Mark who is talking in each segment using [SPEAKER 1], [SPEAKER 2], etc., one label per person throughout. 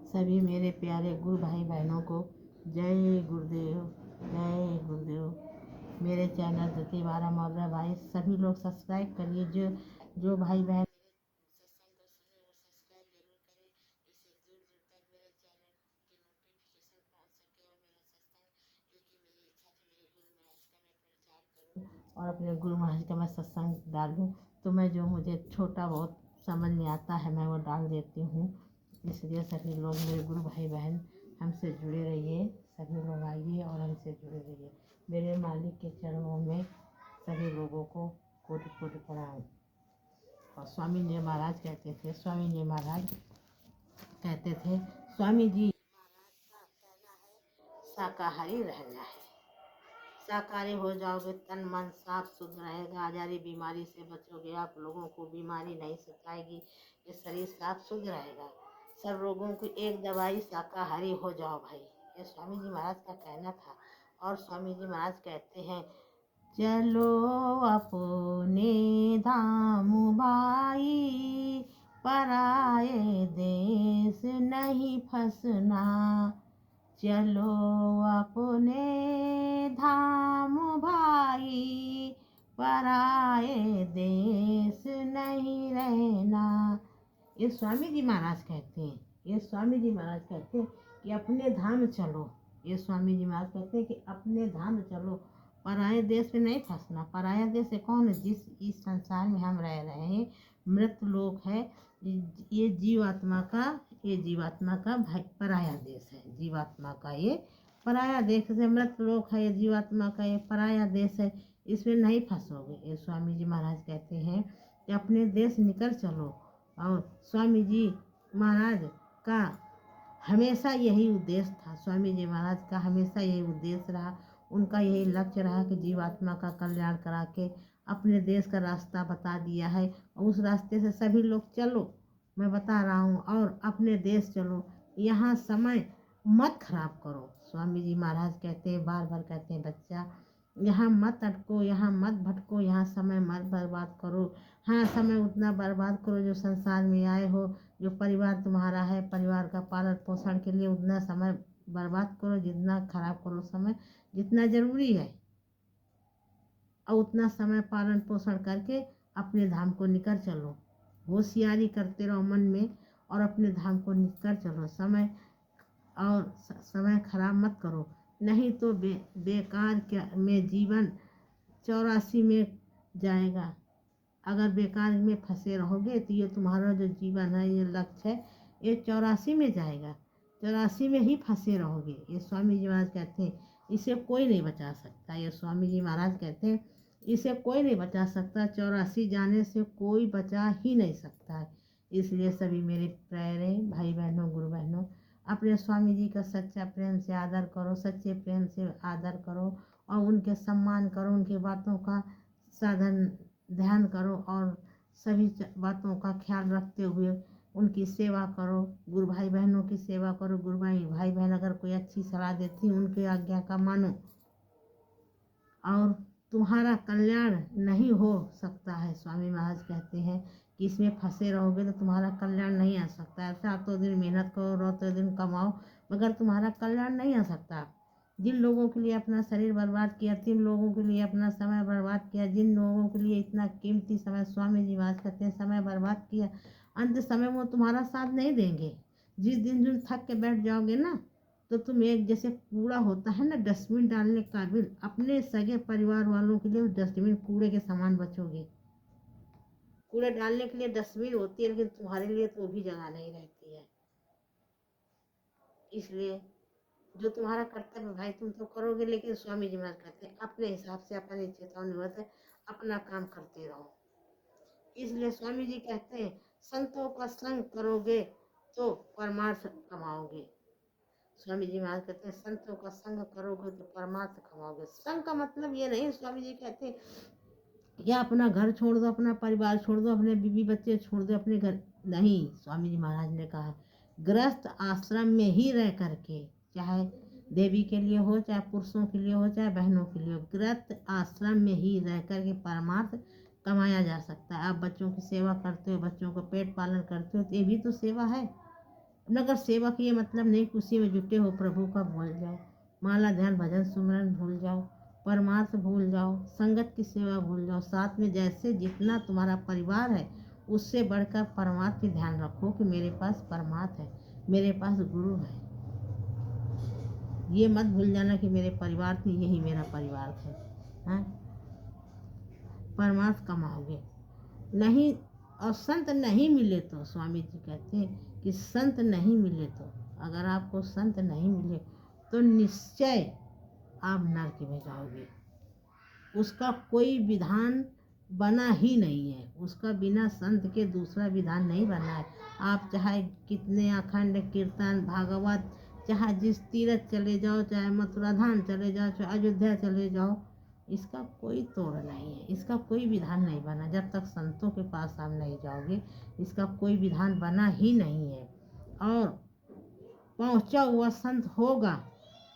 [SPEAKER 1] सभी मेरे प्यारे गुरु भाई बहनों को जय गुरुदेव, जय गुरुदेव। मेरे चैनल धृति बारह मौला भाई सभी लोग सब्सक्राइब करिए। जो भाई बहन और अपने गुरु महाराज का मैं सत्संग डालूं, तो मैं जो मुझे छोटा बहुत समझ में आता है मैं वो डाल देती हूँ। इसलिए सभी लोग मेरे गुरु भाई बहन हमसे जुड़े रहिए, सभी लोग आइए और हमसे जुड़े रहिए। मेरे मालिक के चरणों में सभी लोगों को कोटि कोटि प्रणाम। और स्वामी जी महाराज कहते थे, स्वामी जी शाकाहारी रहना है। शाकाहारी हो जाओगे, तन मन साफ शुद्ध रहेगा, आजारी बीमारी से बचोगे, आप लोगों को बीमारी नहीं सताएगी, ये शरीर साफ शुद्ध रहेगा। सब रोगों की एक दवाई शाकाहारी हो जाओ भाई, ये स्वामी जी महाराज का कहना था। और स्वामी जी महाराज कहते हैं, चलो अपने धाम भाई, पराए देश नहीं फंसना। चलो अपने धाम भाई, पराए देश नहीं रहना। ये स्वामी जी महाराज कहते हैं, कि अपने धाम चलो। ये स्वामी जी महाराज कहते हैं कि अपने धाम चलो, पराये देश में नहीं फंसना। पराया देश है कौन है? जिस इस संसार में हम रह रहे हैं, मृत लोक है। ये जीवात्मा का भाई पराया देश है। जीवात्मा का ये पराया देश है, मृत लोक है। ये जीवात्मा का ये पराया देश है, इसमें नहीं फंसोगे। ये स्वामी जी महाराज कहते हैं कि अपने देश निकल चलो। और स्वामी जी महाराज का हमेशा यही उद्देश्य था। स्वामी जी महाराज का हमेशा यही उद्देश्य रहा, उनका यही लक्ष्य रहा कि जीवात्मा का कल्याण करा के अपने देश का रास्ता बता दिया है। और उस रास्ते से सभी लोग चलो, मैं बता रहा हूँ, और अपने देश चलो। यहाँ समय मत खराब करो। स्वामी जी महाराज कहते हैं, बार बार कहते हैं, बच्चा यहाँ मत अटको, यहाँ मत भटको, यहाँ समय मत बर्बाद करो। हाँ, समय उतना बर्बाद करो जो संसार में आए हो, जो परिवार तुम्हारा है, परिवार का पालन पोषण के लिए उतना समय बर्बाद करो, जितना खराब करो समय जितना ज़रूरी है। और उतना समय पालन पोषण करके अपने धाम को निकल चलो। होशियारी करते रहो मन में और अपने धाम को निकल चलो। समय खराब मत करो, नहीं तो बेकार में जीवन 84 में जाएगा। अगर बेकार में फंसे रहोगे तो ये तुम्हारा जो जीवन है, ये लक्ष्य है, ये 84 में जाएगा। 84 में ही फंसे रहोगे। ये स्वामी जी महाराज कहते हैं, इसे कोई नहीं बचा सकता। ये स्वामी जी महाराज कहते हैं, इसे कोई नहीं बचा सकता। 84 जाने से कोई बचा ही नहीं सकता है। इसलिए सभी मेरे प्यारे भाई बहनों, गुरु बहनों, अपने स्वामी जी का सच्चा प्रेम से आदर करो, सच्चे प्रेम से आदर करो और उनके सम्मान करो, उनकी बातों का साधन ध्यान करो और सभी बातों का ख्याल रखते हुए उनकी सेवा करो। गुरु भाई बहनों की सेवा करो। गुरु भाई बहन अगर कोई अच्छी सलाह देती उनकी आज्ञा का मानो, और तुम्हारा कल्याण नहीं हो सकता है। स्वामी महाराज कहते हैं कि इसमें फंसे रहोगे तो तुम्हारा कल्याण नहीं आ सकता। रातों दिन मेहनत करो, रातों दिन कमाओ, मगर तुम्हारा कल्याण नहीं आ सकता। जिन लोगों के लिए अपना शरीर बर्बाद किया, जिन लोगों के लिए अपना समय बर्बाद किया, जिन लोगों के लिए इतना कीमती समय स्वामी जी महाराज कहते हैं समय बर्बाद किया, अंत समय वो तुम्हारा साथ नहीं देंगे। जिस दिन तुम थक के बैठ जाओगे ना, तो तुम एक जैसे कूड़ा होता है ना डस्टबिन डालने काबिल, अपने सगे परिवार वालों के लिए डस्टबिन कूड़े के समान बचोगे। कूड़े डालने के लिए डस्टबिन होती है, लेकिन तुम्हारे लिए तो वो भी जगह नहीं रहती है। इसलिए जो तुम्हारा कर्तव्य भाई तुम तो करोगे, लेकिन स्वामी जी महाराज कहते हैं अपने हिसाब से अपनी चेतावनी से अपना काम करते रहो। इसलिए स्वामी जी कहते हैं संतों का संग करोगे तो परमार्थ कमाओगे। स्वामी जी महाराज कहते हैं संतों का संग करोगे तो परमार्थ कमाओगे। संग का मतलब ये नहीं, स्वामी जी कहते हैं या अपना घर छोड़ दो, अपना परिवार छोड़ दो, अपने बीवी बच्चे छोड़ दो, अपने घर नहीं। स्वामी जी महाराज ने कहा गृहस्थ आश्रम में ही रह करके, चाहे देवी के लिए हो, चाहे पुरुषों के लिए हो, चाहे बहनों के लिए हो, गृहस्थ आश्रम में ही रह करके परमार्थ कमाया जा सकता है। आप बच्चों की सेवा करते हो, बच्चों को पेट पालन करते हो, तो ये भी तो सेवा है। नगर सेवक ये मतलब नहीं कि उसी में जुटे हो, प्रभु का भूल जाओ, माला ध्यान भजन सुमरन भूल जाओ, परमार्थ भूल जाओ, संगत की सेवा भूल जाओ। साथ में जैसे जितना तुम्हारा परिवार है उससे बढ़कर परमार्थ की ध्यान रखो कि मेरे पास परमार्थ है, मेरे पास गुरु है। ये मत भूल जाना कि मेरे परिवार थी, यही मेरा परिवार है। हाँ, परमार्थ कमाओगे नहीं। और संत नहीं मिले तो स्वामी जी कहते हैं कि संत नहीं मिले तो, अगर आपको संत नहीं मिले तो निश्चय आप नरक में जाओगे। उसका कोई विधान बना ही नहीं है, उसका बिना संत के दूसरा विधान नहीं बना है। आप चाहे कितने अखंड कीर्तन भागवत, चाहे जिस तीर्थ चले जाओ, चाहे मथुरा धाम चले जाओ, चाहे अयोध्या चले जाओ, इसका कोई तोड़ नहीं है, इसका कोई विधान नहीं बना। जब तक संतों के पास आप नहीं जाओगे इसका कोई विधान बना ही नहीं है। और पहुँचा हुआ संत होगा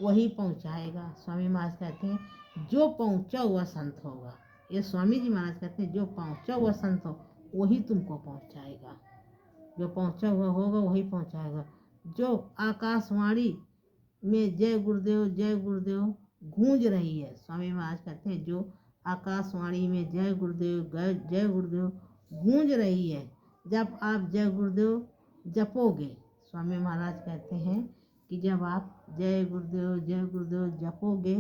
[SPEAKER 1] वही पहुँचाएगा। स्वामी महाराज कहते हैं जो पहुँचा हुआ संत होगा, ये स्वामी जी महाराज कहते हैं जो पहुँचा हुआ संत हो वही तुमको पहुँचाएगा, जो पहुँचा हुआ होगा वही पहुँचाएगा। जो आकाशवाणी में जय गुरुदेव गूंज रही है, स्वामी महाराज कहते हैं जो आकाशवाणी में जय गुरुदेव गूंज रही है, जब आप जय गुरुदेव जपोगे, स्वामी महाराज कहते हैं कि जब आप जय गुरुदेव जपोगे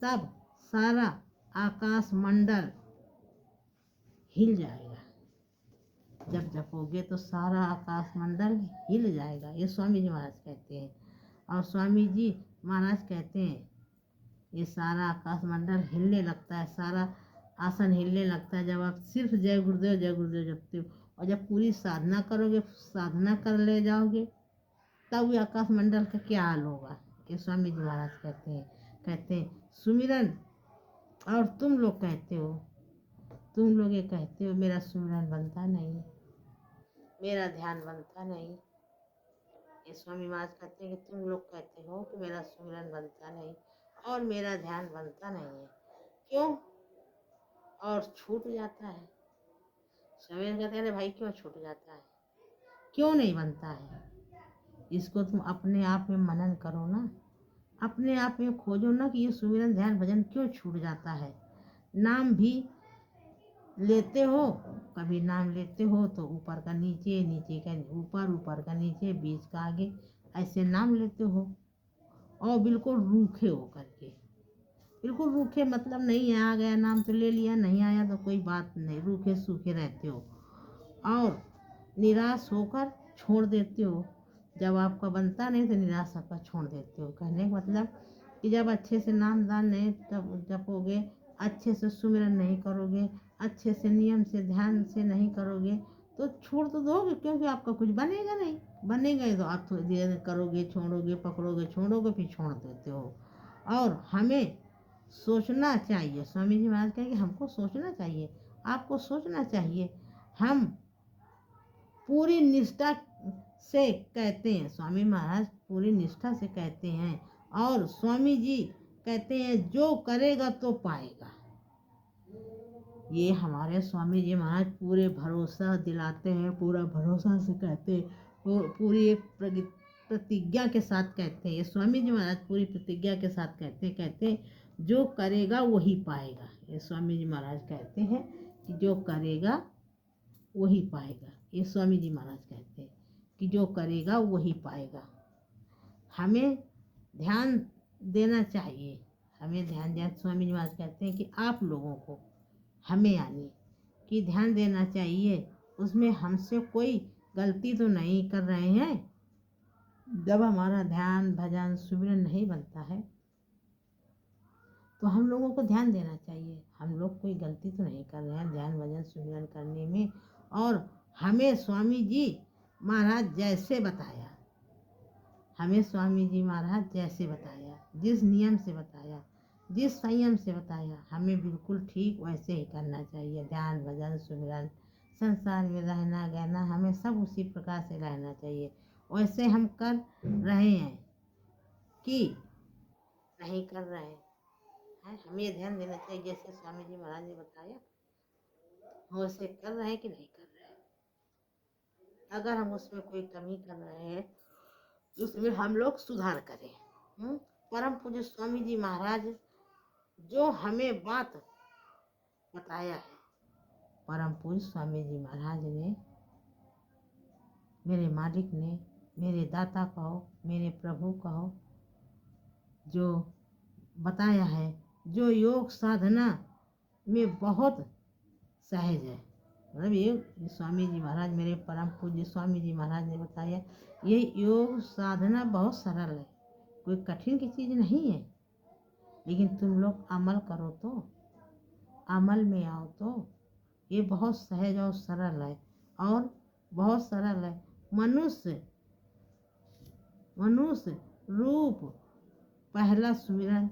[SPEAKER 1] तब सारा आकाश मंडल हिल जाएगा। जब जपोगे तो सारा आकाश मंडल हिल जाएगा, ये स्वामी जी महाराज कहते हैं। और स्वामी जी महाराज कहते हैं ये सारा आकाश मंडल हिलने लगता है, सारा आसन हिलने लगता है जब आप सिर्फ जय गुरुदेव जपते हो। और जब पूरी साधना करोगे, साधना कर ले जाओगे, तब ये आकाश मंडल का क्या हाल होगा, ये स्वामी जी महाराज कहते हैं सुमिरन। और तुम लोग कहते हो, तुम लोग ये कहते हो मेरा सुमिरन बनता नहीं, मेरा ध्यान बनता नहीं। ये स्वामी महाराज कहते हैं कि तुम लोग कहते हो कि मेरा सुमिरन बनता नहीं और मेरा ध्यान बनता नहीं है, क्यों? और छूट जाता है। स्वामी कहते हैं भाई क्यों छूट जाता है, क्यों नहीं बनता है? इसको तुम अपने आप में मनन करो ना, अपने आप में खोजो ना कि ये सुमिरन ध्यान भजन क्यों छूट जाता है। नाम भी लेते हो, कभी नाम लेते हो तो ऊपर का नीचे, नीचे का ऊपर, ऊपर का नीचे, बीच का आगे, ऐसे नाम लेते हो। और बिल्कुल रूखे हो करके, बिल्कुल रूखे मतलब नहीं है, आ गया नाम तो ले लिया, नहीं आया तो कोई बात नहीं, रूखे सूखे रहते हो और निराश होकर छोड़ देते हो। जब आपका बनता नहीं तो निराश होकर छोड़ देते हो। कहने का मतलब कि जब अच्छे से नाम दान नहीं तब जपोगे, अच्छे से सुमिरन नहीं करोगे, अच्छे से नियम से ध्यान से नहीं करोगे तो छोड़ तो दोगे, क्योंकि आपका कुछ बनेगा नहीं। बनेगा ही तो आप थोड़ी देर करोगे, छोड़ोगे, पकड़ोगे, छोड़ोगे, फिर छोड़ देते हो। और हमें सोचना चाहिए, स्वामी जी महाराज कहें कि हमको सोचना चाहिए, आपको सोचना चाहिए। हम पूरी निष्ठा से कहते हैं, स्वामी महाराज पूरी निष्ठा से कहते हैं। और स्वामी जी कहते हैं जो करेगा तो पाएगा। ये हमारे स्वामी जी महाराज पूरे भरोसा दिलाते हैं, पूरा भरोसा से कहते हैं, पूरी एक प्रतिज्ञा के साथ कहते हैं। ये स्वामी जी महाराज पूरी प्रतिज्ञा के साथ कहते हैं जो करेगा वही पाएगा। ये स्वामी जी महाराज कहते हैं कि जो करेगा वही पाएगा। ये स्वामी जी महाराज कहते हैं कि जो करेगा वही पाएगा। हमें ध्यान देना चाहिए, हमें ध्यान देना। स्वामी जी महाराज कहते हैं कि आप लोगों को, हमें यानी कि ध्यान देना चाहिए, उसमें हमसे कोई गलती तो नहीं कर रहे हैं। जब हमारा ध्यान भजन सुमिरन नहीं बनता है तो हम लोगों को ध्यान देना चाहिए, हम लोग कोई गलती तो नहीं कर रहे हैं ध्यान भजन सुमिरन करने में। और हमें स्वामी जी महाराज जैसे बताया, हमें स्वामी जी महाराज जैसे बताया, जिस नियम से बताया, जिस संयम से बताया, हमें बिल्कुल ठीक वैसे ही करना चाहिए। ध्यान भजन सुमिरन, संसार में रहना गहना, हमें सब उसी प्रकार से रहना चाहिए। वैसे हम कर रहे हैं कि नहीं कर रहे हैं, हमें ध्यान देना चाहिए जैसे स्वामी जी महाराज ने बताया, हम वैसे कर रहे हैं कि नहीं कर रहे हैं। अगर हम उसमें कोई कमी कर रहे हैं तो उसमें हम लोग सुधार करें। परम पूज्य स्वामी जी महाराज जो हमें बात बताया है, परम पूज्य स्वामी जी महाराज ने, मेरे मालिक ने, मेरे दाता कहो, मेरे प्रभु कहो, जो बताया है, जो योग साधना में बहुत सहज है। मतलब ये स्वामी जी महाराज, मेरे परम पूज्य स्वामी जी महाराज ने बताया, ये योग साधना बहुत सरल है, कोई कठिन की चीज़ नहीं है। लेकिन तुम लोग अमल करो तो, अमल में आओ तो ये बहुत सहज और सरल है, और बहुत सरल है। मनुष्य रूप पहला सुमिरन,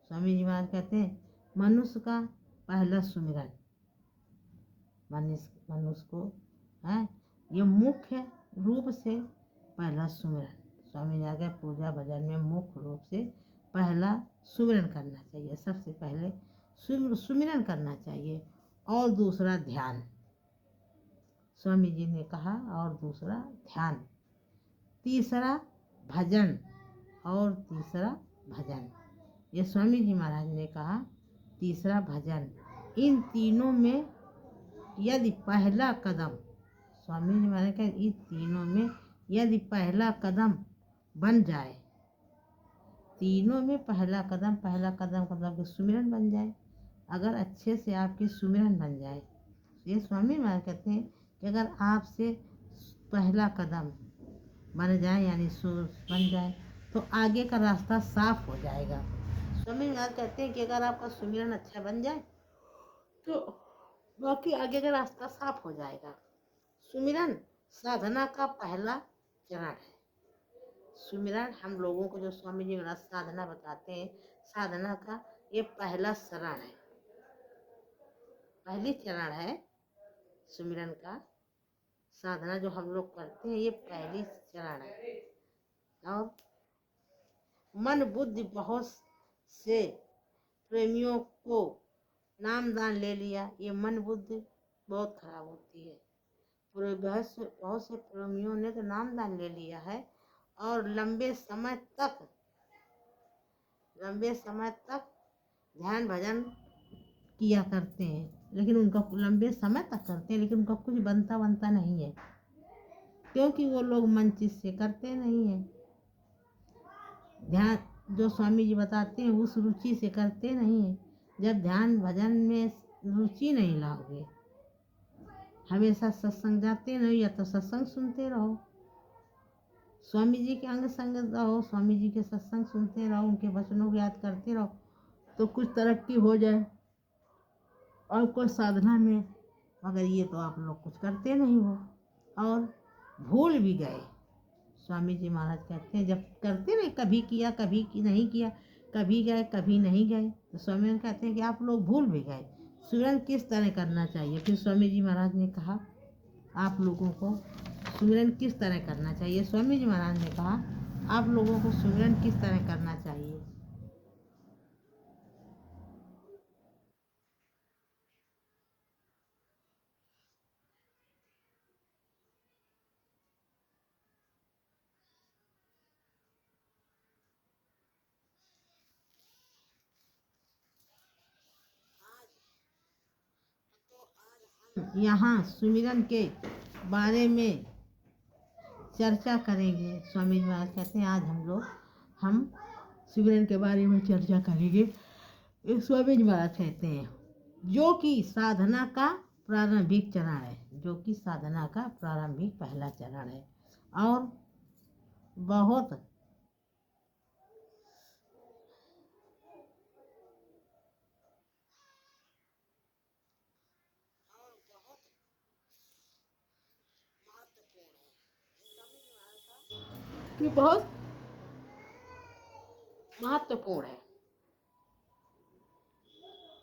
[SPEAKER 1] स्वामी जी महाराज कहते हैं मनुष्य का पहला सुमिरन, मनुष्य को है ये मुख्य रूप से पहला सुमिरन। स्वामी जी के पूजा भजन में मुख्य रूप से पहला सुमिरन करना चाहिए, सबसे पहले सुमिरन करना चाहिए, और दूसरा ध्यान, स्वामी जी ने कहा, और दूसरा ध्यान, तीसरा भजन, और तीसरा भजन, ये स्वामी जी महाराज ने कहा, तीसरा भजन। इन तीनों में यदि पहला कदम, स्वामी जी महाराज कहा, इन तीनों में यदि पहला कदम बन जाए, तीनों में पहला कदम मतलब कि सुमिरन बन जाए, अगर अच्छे से आपकी सुमिरन बन जाए, ये स्वामी महाराज कहते हैं कि अगर आपसे पहला कदम बन जाए, यानी बन जाए, तो आगे का रास्ता साफ हो जाएगा। स्वामी महाराज कहते हैं कि अगर आपका सुमिरन अच्छा बन जाए तो बाकी आगे का रास्ता साफ हो जाएगा। सुमिरन साधना का पहला चरण है। सुमिरन हम लोगों को जो स्वामी जी महाराज साधना बताते हैं, साधना का ये पहला चरण है, पहली चरण है सुमिरन का। साधना जो हम लोग करते हैं ये पहली चरण है। और मन बुद्धि बहुत से प्रेमियों को नामदान ले लिया, ये मन बुद्धि बहुत खराब होती है। बहुत से प्रेमियों ने तो नामदान ले लिया है, और लंबे समय तक ध्यान भजन किया करते हैं, लेकिन उनका लंबे समय तक करते हैं, लेकिन उनका कुछ बनता नहीं है, क्योंकि वो लोग मन चित से करते नहीं है। ध्यान जो स्वामी जी बताते हैं उस रुचि से करते नहीं है। जब ध्यान भजन में रुचि नहीं लाओगे, हमेशा सत्संग जाते रहो या तो सत्संग सुनते रहो, स्वामी जी के अंग संग रहो, स्वामी जी के सत्संग सुनते रहो, उनके वचनों को याद करते रहो, तो कुछ तरक्की हो जाए। और कोई साधना में मगर ये तो आप लोग कुछ करते नहीं हो, और भूल भी गए। स्वामी जी महाराज कहते हैं जब करते नहीं, कभी किया कभी नहीं किया, कभी गए कभी नहीं गए, तो स्वामी कहते हैं कि आप लोग भूल भी गए। सुमिरन किस तरह करना चाहिए, फिर स्वामी जी महाराज ने कहा आप लोगों को सुमिरन किस तरह करना चाहिए। स्वामी जी महाराज ने कहा आप लोगों को सुमिरन किस तरह करना चाहिए। यहाँ सुमिरन के बारे में चर्चा करेंगे। स्वामी जी महाराज कहते हैं आज हम सुमिरन के बारे में चर्चा करेंगे। स्वामी जी महाराज कहते हैं जो कि साधना का प्रारंभिक चरण है, जो कि साधना का प्रारंभिक पहला चरण है, और बहुत बहुत महत्वपूर्ण है,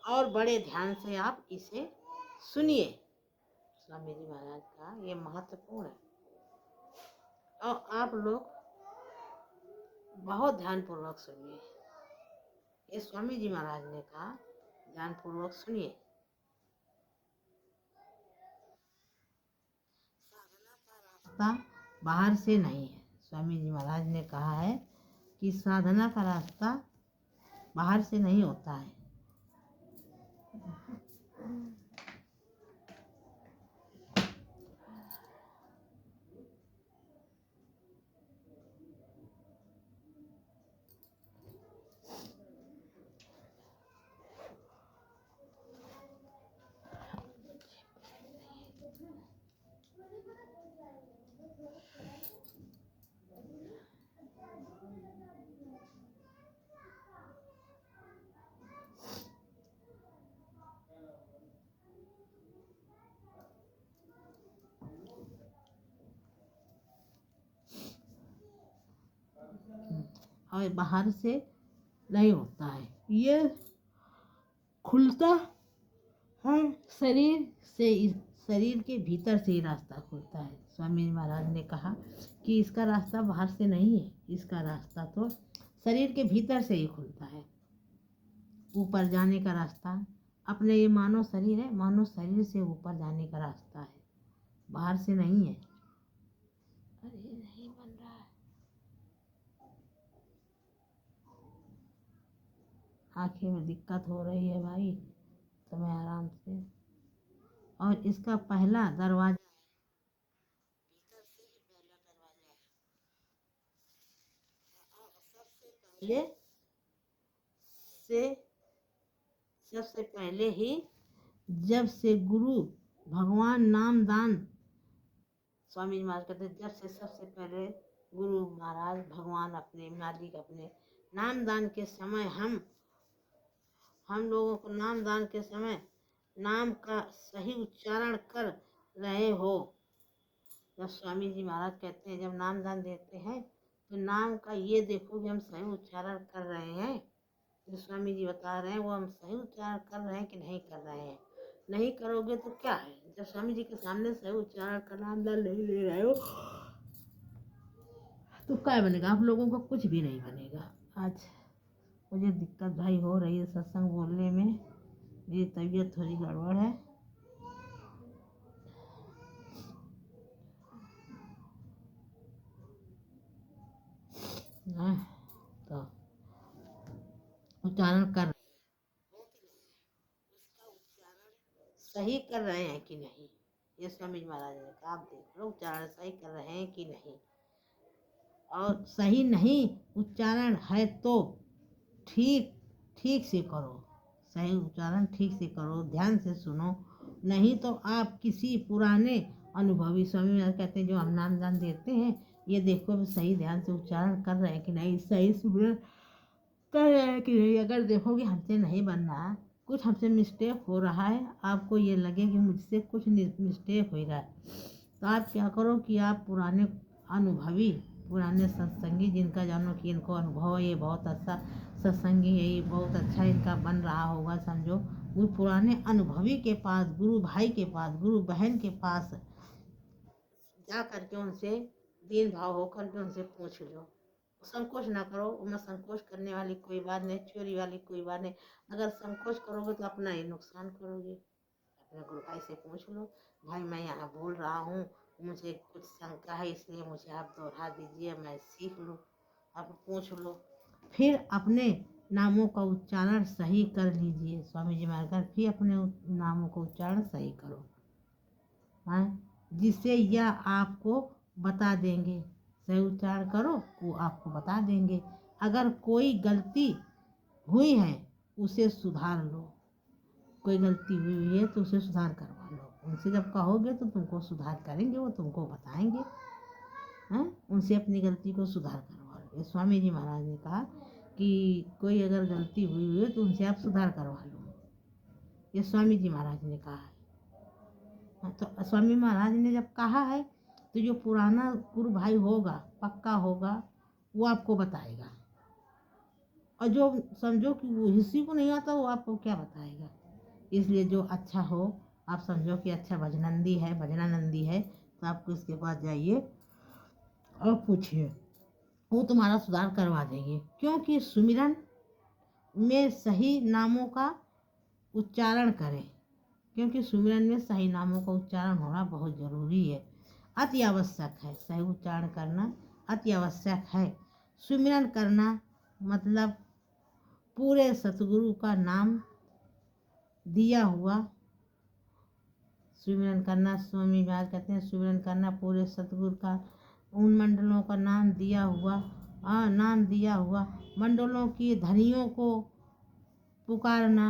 [SPEAKER 1] और बड़े ध्यान से आप इसे सुनिए। स्वामी जी महाराज का ये महत्वपूर्ण है, और आप लोग बहुत ध्यानपूर्वक सुनिए। ये स्वामी जी महाराज ने कहा ध्यानपूर्वक सुनिए। साधना का रास्ता बाहर से नहीं है, स्वामी जी महाराज ने कहा है कि साधना का रास्ता बाहर से नहीं होता है। और बाहर से नहीं होता है, ये खुलता है शरीर से। शरीर के भीतर से ही रास्ता खुलता है। स्वामी जी महाराज ने कहा कि इसका रास्ता बाहर से नहीं है, इसका रास्ता तो शरीर के भीतर से ही खुलता है। ऊपर जाने का रास्ता अपने ये मानव शरीर है, मानव शरीर से ऊपर जाने का रास्ता है, बाहर से नहीं है। अरे नहीं बन रहा है, आँखें में दिक्कत हो रही है भाई, तो मैं आराम से। और इसका पहला दरवाजा भीतर से ही पहला दरवाजा है। और सबसे पहले ही जब से गुरु भगवान नामदान, स्वामी जी महाराज कहते जब से सबसे पहले गुरु महाराज भगवान अपने मालिक अपने नामदान के समय हम लोगों को नामदान के समय नाम का सही उच्चारण कर रहे हो। जब स्वामी जी महाराज कहते हैं जब नामदान देते हैं तो नाम का ये देखो कि हम सही उच्चारण कर रहे हैं। जो स्वामी जी बता रहे हैं वो हम सही उच्चारण कर रहे हैं कि नहीं कर रहे हैं। नहीं करोगे तो क्या है, जब स्वामी जी के सामने सही उच्चारण का नामदान नहीं ले रहे हो तो क्या बनेगा, आप लोगों को कुछ भी नहीं बनेगा। आज मुझे दिक्कत भाई हो रही है सत्संग बोलने में, मेरी तबीयत थोड़ी गड़बड़ है। तो उच्चारण कर सही कर रहे हैं कि नहीं, ये स्वामी महाराज ने कहा आप देख लो उच्चारण सही कर रहे हैं कि नहीं। और सही नहीं उच्चारण है तो ठीक से करो, सही उच्चारण ठीक से करो, ध्यान से सुनो। नहीं तो आप किसी पुराने अनुभवी, स्वामी महाराज कहते हैं जो हम नामदान देते हैं ये देखो सही ध्यान से उच्चारण कर रहे हैं कि नहीं, सही सुन कर रहे हैं कि नहीं। अगर देखोगे हमसे नहीं बन रहा, कुछ हमसे मिस्टेक हो रहा है, आपको ये लगे कि मुझसे कुछ मिस्टेक हो रहा है, तो आप क्या करो कि आप पुराने अनुभवी पुराने सत्संगी जिनका जानो कि इनको अनुभव है, ये बहुत अच्छा सत्संगी है, ये बहुत अच्छा इनका बन रहा होगा समझो, वो पुराने अनुभवी के पास, गुरु भाई के पास, गुरु बहन के पास जा करके उनसे दीन भाव होकर के उनसे पूछ लो। संकोच ना करो, उनमें संकोच करने वाली कोई बात नहीं, चोरी वाली कोई बात नहीं। अगर संकोच करोगे तो अपना ही नुकसान करोगे। अपने गुरु भाई से पूछ लो, भाई मैं यहाँ बोल रहा हूँ, मुझे कुछ शंका है इसलिए मुझे आप दोहरा दीजिए, मैं सीख लूँ। आप पूछ लो, फिर अपने नामों का उच्चारण सही कर लीजिए। स्वामी जी महाराज फिर अपने नामों का उच्चारण सही करो, हाँ, जिससे यह आपको बता देंगे। सही उच्चारण करो वो आपको बता देंगे। अगर कोई गलती हुई है उसे सुधार लो, कोई गलती हुई है तो उसे सुधार करवा लो। उनसे जब कहोगे तो तुमको सुधार करेंगे, वो तुमको बताएंगे, हैं, उनसे अपनी गलती को सुधार करवा लो। स्वामी जी महाराज ने कहा कि कोई अगर गलती हुई है तो उनसे आप सुधार करवा लो, ये स्वामी जी महाराज ने कहा है। तो स्वामी महाराज ने जब कहा है तो जो पुराना गुरु भाई होगा पक्का होगा वो आपको बताएगा, और जो समझो कि वो किसी को नहीं आता वो आपको क्या बताएगा। इसलिए जो अच्छा हो, आप समझो कि अच्छा भजनंदी है, भजनानंदी है, तो आपको इसके पास जाइए और पूछिए, वो तुम्हारा सुधार करवा देंगे। क्योंकि सुमिरन में सही नामों का उच्चारण करें, क्योंकि सुमिरन में सही नामों का उच्चारण होना बहुत ज़रूरी है, अति आवश्यक है। सही उच्चारण करना अति आवश्यक है। सुमिरन करना मतलब पूरे सतगुरु का नाम दिया हुआ सुमिरन करना। स्वामी महाराज कहते हैं सुमिरन करना पूरे सतगुरु का उन मंडलों का नाम दिया हुआ मंडलों की धनियों को पुकारना।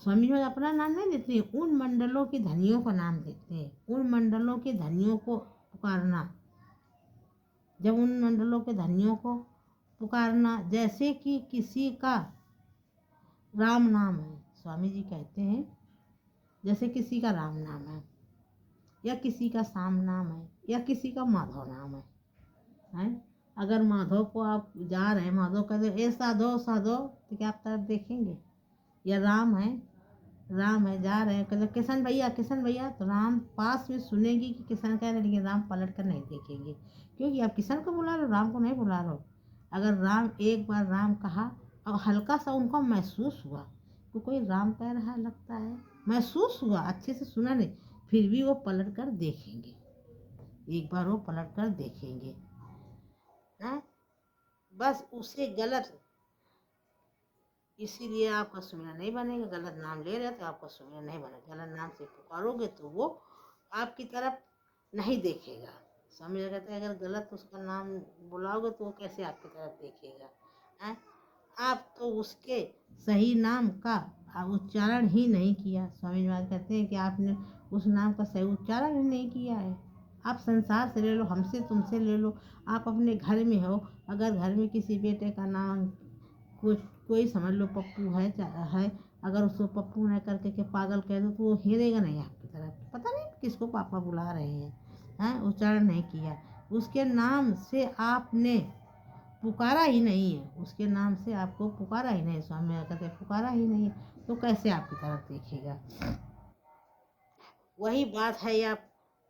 [SPEAKER 1] स्वामी महाराज अपना नाम नहीं देते, उन मंडलों की धनियों का नाम देते हैं। उन मंडलों के धनियों को पुकारना, जब उन मंडलों के धनियों को पुकारना जैसे कि किसी का राम नाम है। स्वामी जी कहते हैं जैसे किसी का राम नाम है या किसी का श्याम नाम है या किसी का माधव नाम है। अगर माधव को आप जा रहे हैं, माधव कहते ए साधो साधो, तो क्या आप तरफ देखेंगे? या राम है जा रहे हैं, कहते किशन भैया तो राम पास में सुनेंगे कि किशन कह रहे, लेकिन राम पलट कर नहीं देखेंगे, क्योंकि आप किशन को बुला रहे हो, राम को नहीं बुला रहे हो। अगर राम एक बार राम कहा और हल्का सा उनको महसूस हुआ तो कोई राम कह रहा लगता है, महसूस हुआ, अच्छे से सुना नहीं, फिर भी वो पलट कर देखेंगे, एक बार वो पलट कर देखेंगे। बस उसे गलत, इसीलिए आपका सुमिरन नहीं बनेगा। गलत नाम ले रहे तो आपका सुमिरन नहीं बनेगा। गलत नाम से पुकारोगे तो वो आपकी तरफ नहीं देखेगा। स्वामी जी कहते हैं अगर गलत उसका नाम बुलाओगे तो वो कैसे आपकी तरफ देखेगा? आप तो उसके सही नाम का उच्चारण ही नहीं किया। स्वामी जी महाराज कहते हैं कि आपने उस नाम का सही उच्चारण ही नहीं किया है। आप संसार से ले लो, हमसे तुमसे ले लो, आप अपने घर में हो, अगर घर में किसी बेटे का नाम कोई समझ लो पप्पू है, अगर उसको पप्पू न करके के पागल कह दो तो वो हिलेगा नहीं आपकी तरफ, पता नहीं किसको पापा बुला रहे हैं, उच्चारण नहीं किया, उसके नाम से आपने पुकारा ही नहीं है, उसके नाम से आपको पुकारा ही नहीं, स्वामी कहते पुकारा ही नहीं है, तो कैसे आपकी तरफ देखेगा? वही बात है या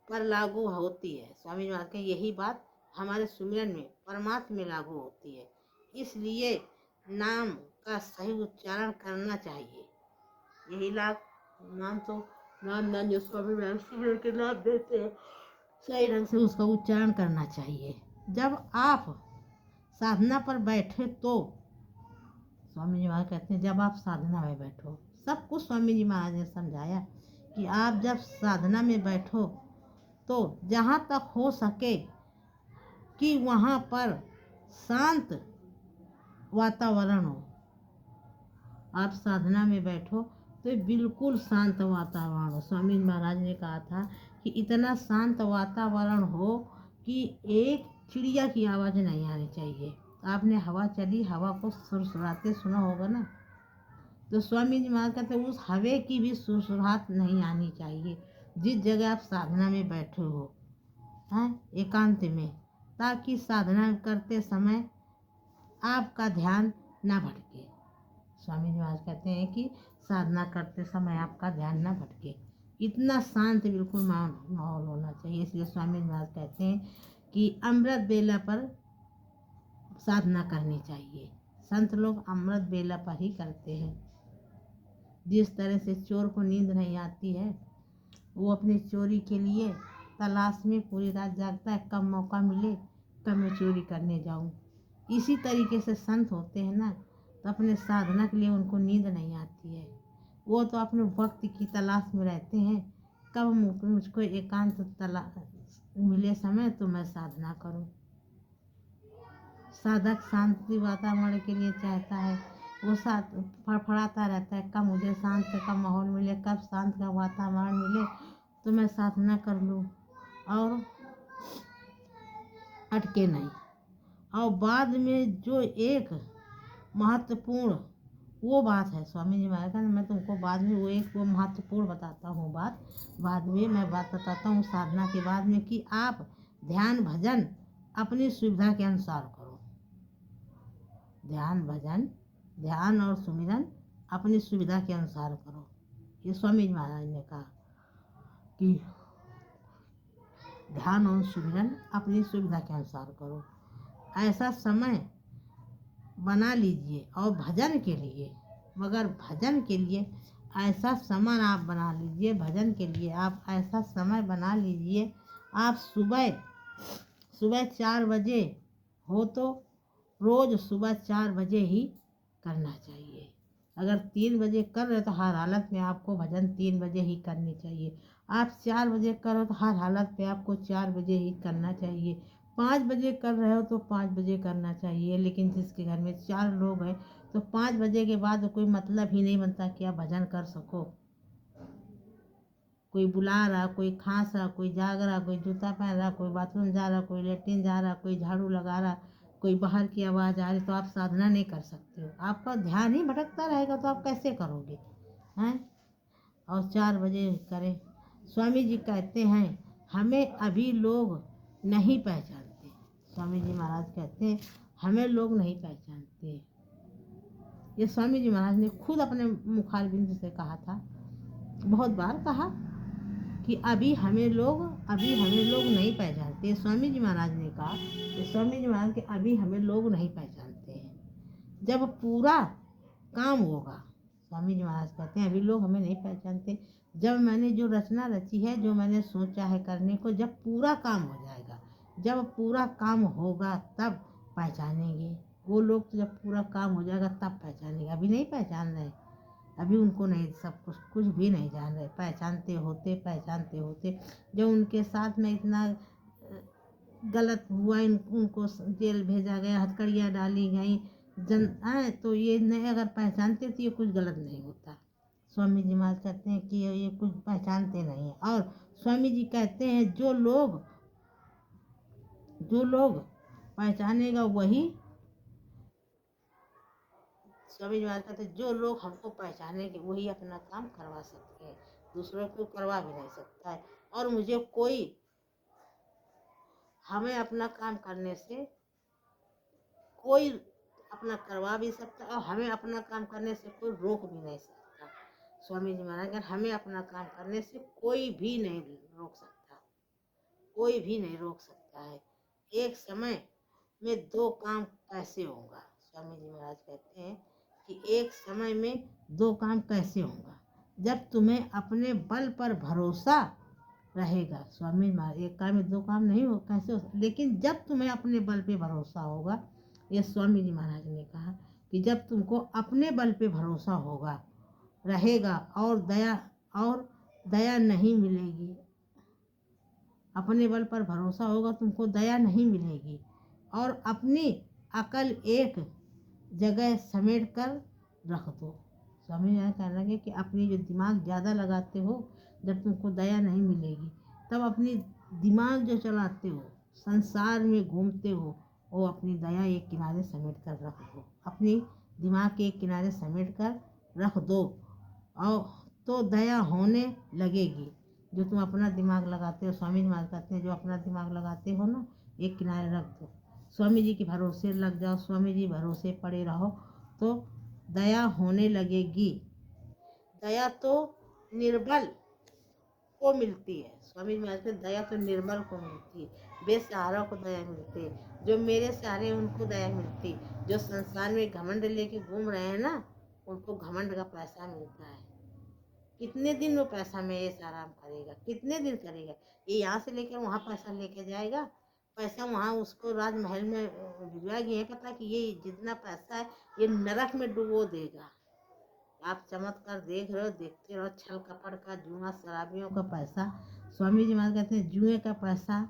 [SPEAKER 1] पर लागू होती है। स्वामी महाराज के यही बात हमारे सुमिरन में परमात्मा में लागू होती है। इसलिए नाम का सही उच्चारण करना चाहिए। यही नाम जो स्वामी महाराज सुमिरन के नाम देते हैं, सही ढंग से उसका उच्चारण करना चाहिए। जब आप साधना पर बैठे तो स्वामी जी महाराज कहते हैं जब आप साधना में बैठो, सब कुछ स्वामी जी महाराज ने समझाया कि आप जब साधना में बैठो तो जहाँ तक हो सके कि वहाँ पर शांत वातावरण हो। आप साधना में बैठो तो बिल्कुल शांत वातावरण हो। स्वामी महाराज ने कहा था कि इतना शांत वातावरण हो कि एक चिड़िया की आवाज़ नहीं आनी चाहिए। आपने हवा चली, हवा को सुरसुराते सुना होगा ना, तो स्वामी जी महाराज कहते उस हवे की भी सुरसुराहट नहीं आनी चाहिए जिस जगह आप साधना में बैठे हो, एकांत में, ताकि साधना करते समय आपका ध्यान ना भटके। स्वामी जी महाराज कहते हैं कि साधना करते समय आपका ध्यान ना भटके, इतना शांत बिल्कुल माहौल होना चाहिए। इसलिए स्वामी जी महाराज कहते हैं कि अमृत बेला पर साधना करनी चाहिए। संत लोग अमृत बेला पर ही करते हैं। जिस तरह से चोर को नींद नहीं आती है, वो अपनी चोरी के लिए तलाश में पूरी रात जागता है, कब मौका मिले तब मैं चोरी करने जाऊं। इसी तरीके से संत होते हैं ना, तो अपने साधना के लिए उनको नींद नहीं आती है, वो तो अपने वक्त की तलाश में रहते हैं, कब मुझको एकांत मिले समय तो मैं साधना करूं। साधक शांति वातावरण के लिए चाहता है, वो फड़फड़ाता रहता है, कब मुझे शांत का माहौल मिले, कब शांत का वातावरण मिले तो मैं साधना कर लूँ और अटके नहीं। और बाद में जो एक महत्वपूर्ण वो बात है, स्वामी जी महाराज मैं तुमको बाद में वो महत्वपूर्ण बताता हूँ बाद में मैं बात बताता हूँ साधना के बाद में, कि आप ध्यान भजन अपनी सुविधा के अनुसार करो। ध्यान और सुमिरन अपनी सुविधा के अनुसार करो। ये स्वामी जी महाराज ने कहा कि ध्यान और सुमिरन अपनी सुविधा के अनुसार करो। ऐसा समय बना लीजिए और भजन के लिए, मगर भजन के लिए ऐसा समय आप बना लीजिए, भजन के लिए आप ऐसा समय बना लीजिए, आप सुबह सुबह 4 बजे हो तो रोज़ सुबह 4 बजे ही करना चाहिए। अगर 3 बजे कर रहे हो तो हर हालत में आपको भजन 3 बजे ही करनी चाहिए। आप 4 बजे करो तो हर हालत में आपको 4 बजे ही करना चाहिए। 5 बजे कर रहे हो तो 5 बजे करना चाहिए। लेकिन जिसके घर में 4 लोग हैं तो 5 बजे के बाद कोई मतलब ही नहीं बनता कि आप भजन कर सको। कोई बुला रहा, कोई खांस रहा, कोई जाग रहा, कोई जूता पहन रहा, कोई बाथरूम जा रहा, कोई लेट्रिन जा रहा, कोई झाड़ू लगा रहा, कोई बाहर की आवाज़ आ रही, तो आप साधना नहीं कर सकते हो। आपका ध्यान ही भटकता रहेगा तो आप कैसे करोगे हैं। और 4 बजे करें। स्वामी जी कहते हैं हमें अभी लोग नहीं पहचानते। स्वामी जी महाराज कहते हैं हमें लोग नहीं पहचानते। ये स्वामी जी महाराज ने खुद अपने मुखारबिंद से कहा था, बहुत बार कहा कि अभी हमें लोग नहीं पहचानते। स्वामी जी महाराज ने कहा कि स्वामी जी महाराज के अभी हमें लोग नहीं पहचानते हैं, जब पूरा काम होगा। स्वामी जी महाराज कहते हैं अभी लोग हमें नहीं पहचानते, जब मैंने जो रचना रची है, जो मैंने सोचा है करने को, जब पूरा काम हो जाएगा, जब पूरा काम होगा तब पहचानेंगे वो लोग। तो जब पूरा काम हो जाएगा तब पहचानेंगे। अभी नहीं पहचान रहे, अभी उनको नहीं, सब कुछ भी नहीं जान रहे। पहचानते होते जब उनके साथ में इतना गलत हुआ, उनको जेल भेजा गया, हथकड़ियाँ डाली गई जन आए, तो ये नहीं, अगर पहचानते तो ये कुछ गलत नहीं होता। स्वामी जी महाराज कहते हैं कि ये कुछ पहचानते नहीं है। और स्वामी जी कहते हैं जो लोग पहचानेगा वही, स्वामी जी महाराज कहते हैं जो लोग हमको पहचानेंगे वही अपना काम करवा सकते हैं, दूसरों को करवा भी नहीं सकता है। और मुझे कोई, हमें अपना काम करने से कोई अपना करवा भी सकता और हमें अपना काम करने से कोई रोक भी नहीं सकता। स्वामी जी महाराज कहते हमें अपना काम करने से कोई भी नहीं रोक सकता, कोई भी नहीं रोक सकता है। एक समय में 2 काम कैसे होगा। स्वामी जी महाराज कहते हैं कि एक समय में 2 काम कैसे होगा, जब तुम्हें अपने बल पर भरोसा रहेगा। स्वामी महाराज, एक काम में 2 काम नहीं हो, कैसे हो, लेकिन जब तुम्हें अपने बल पे भरोसा होगा। ये स्वामी जी महाराज ने कहा कि जब तुमको अपने बल पे भरोसा होगा रहेगा और दया नहीं मिलेगी। अपने बल पर भरोसा होगा, तुमको दया नहीं मिलेगी और अपनी अकल एक जगह समेट कर रख दो। स्वामी जी कहने लगे कि अपनी जो दिमाग ज़्यादा लगाते हो, जब तुमको दया नहीं मिलेगी, तब अपनी दिमाग जो चलाते हो, संसार में घूमते हो, वो अपनी दया एक किनारे समेट कर रख दो। अपनी दिमाग के एक किनारे समेट कर रख दो और तो दया होने लगेगी। जो तुम अपना दिमाग लगाते हो, स्वामी जी महाराज कहते हैं जो अपना दिमाग लगाते हो ना, एक किनारे रख दो, स्वामी जी के भरोसे लग जाओ, स्वामी जी भरोसे पड़े रहो, तो दया होने लगेगी। दया तो निर्बल को मिलती है। स्वामी जी महाराज कहते हैं दया तो निर्बल को मिलती है, बेसहारा को दया मिलती है, जो मेरे सहारे उनको दया मिलती। जो संसार में घमंड लेके घूम रहे हैं ना, उनको घमंड का पैसा मिलता है। कितने दिन वो पैसा में ऐश आराम करेगा, कितने दिन करेगा। ये यहाँ से लेकर वहाँ पैसा लेके जाएगा, पैसा वहाँ उसको राजमहल में भिजवाएगी। ये पता कि ये जितना पैसा है ये नरक में डुबो देगा। आप चमत्कार देख रहे हो, देखते रहो। छल कपट का, जुआ शराबियों का पैसा। स्वामी जी महाराज कहते हैं जुए का पैसा,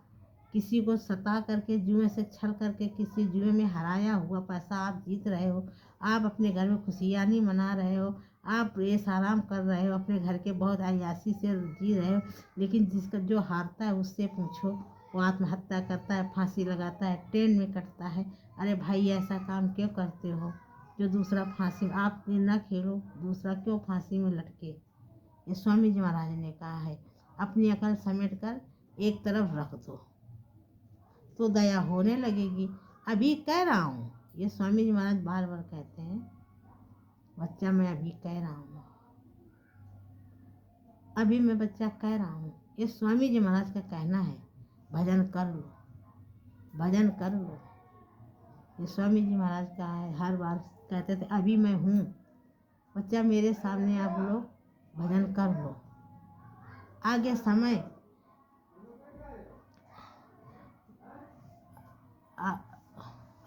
[SPEAKER 1] किसी को सता करके जुए से छल करके किसी जुए में हराया हुआ पैसा आप जीत रहे हो। आप अपने घर में खुशियाँ नहीं मना रहे हो, आप ऐश आराम कर रहे हो, अपने घर के बहुत अय्यासी से जी रहे हो। लेकिन जिसका जो हारता है उससे पूछो, वो आत्महत्या करता है, फांसी लगाता है, ट्रेन में कटता है। अरे भाई ऐसा काम क्यों करते हो जो दूसरा फांसी, आप ना खेलो, दूसरा क्यों फांसी में लटके। ये स्वामी जी महाराज ने कहा है अपनी अकल समेट कर एक तरफ रख दो तो दया होने लगेगी। अभी कह रहा हूँ, ये स्वामी जी महाराज बार बार कहते हैं, बच्चा मैं अभी कह रहा हूँ, अभी मैं बच्चा कह रहा हूँ। ये स्वामी जी महाराज का कहना है, भजन कर लो, भजन कर लो। ये स्वामी जी महाराज का है, हर बार कहते थे अभी मैं हूँ बच्चा, मेरे सामने आप लोग भजन कर लो। आगे समय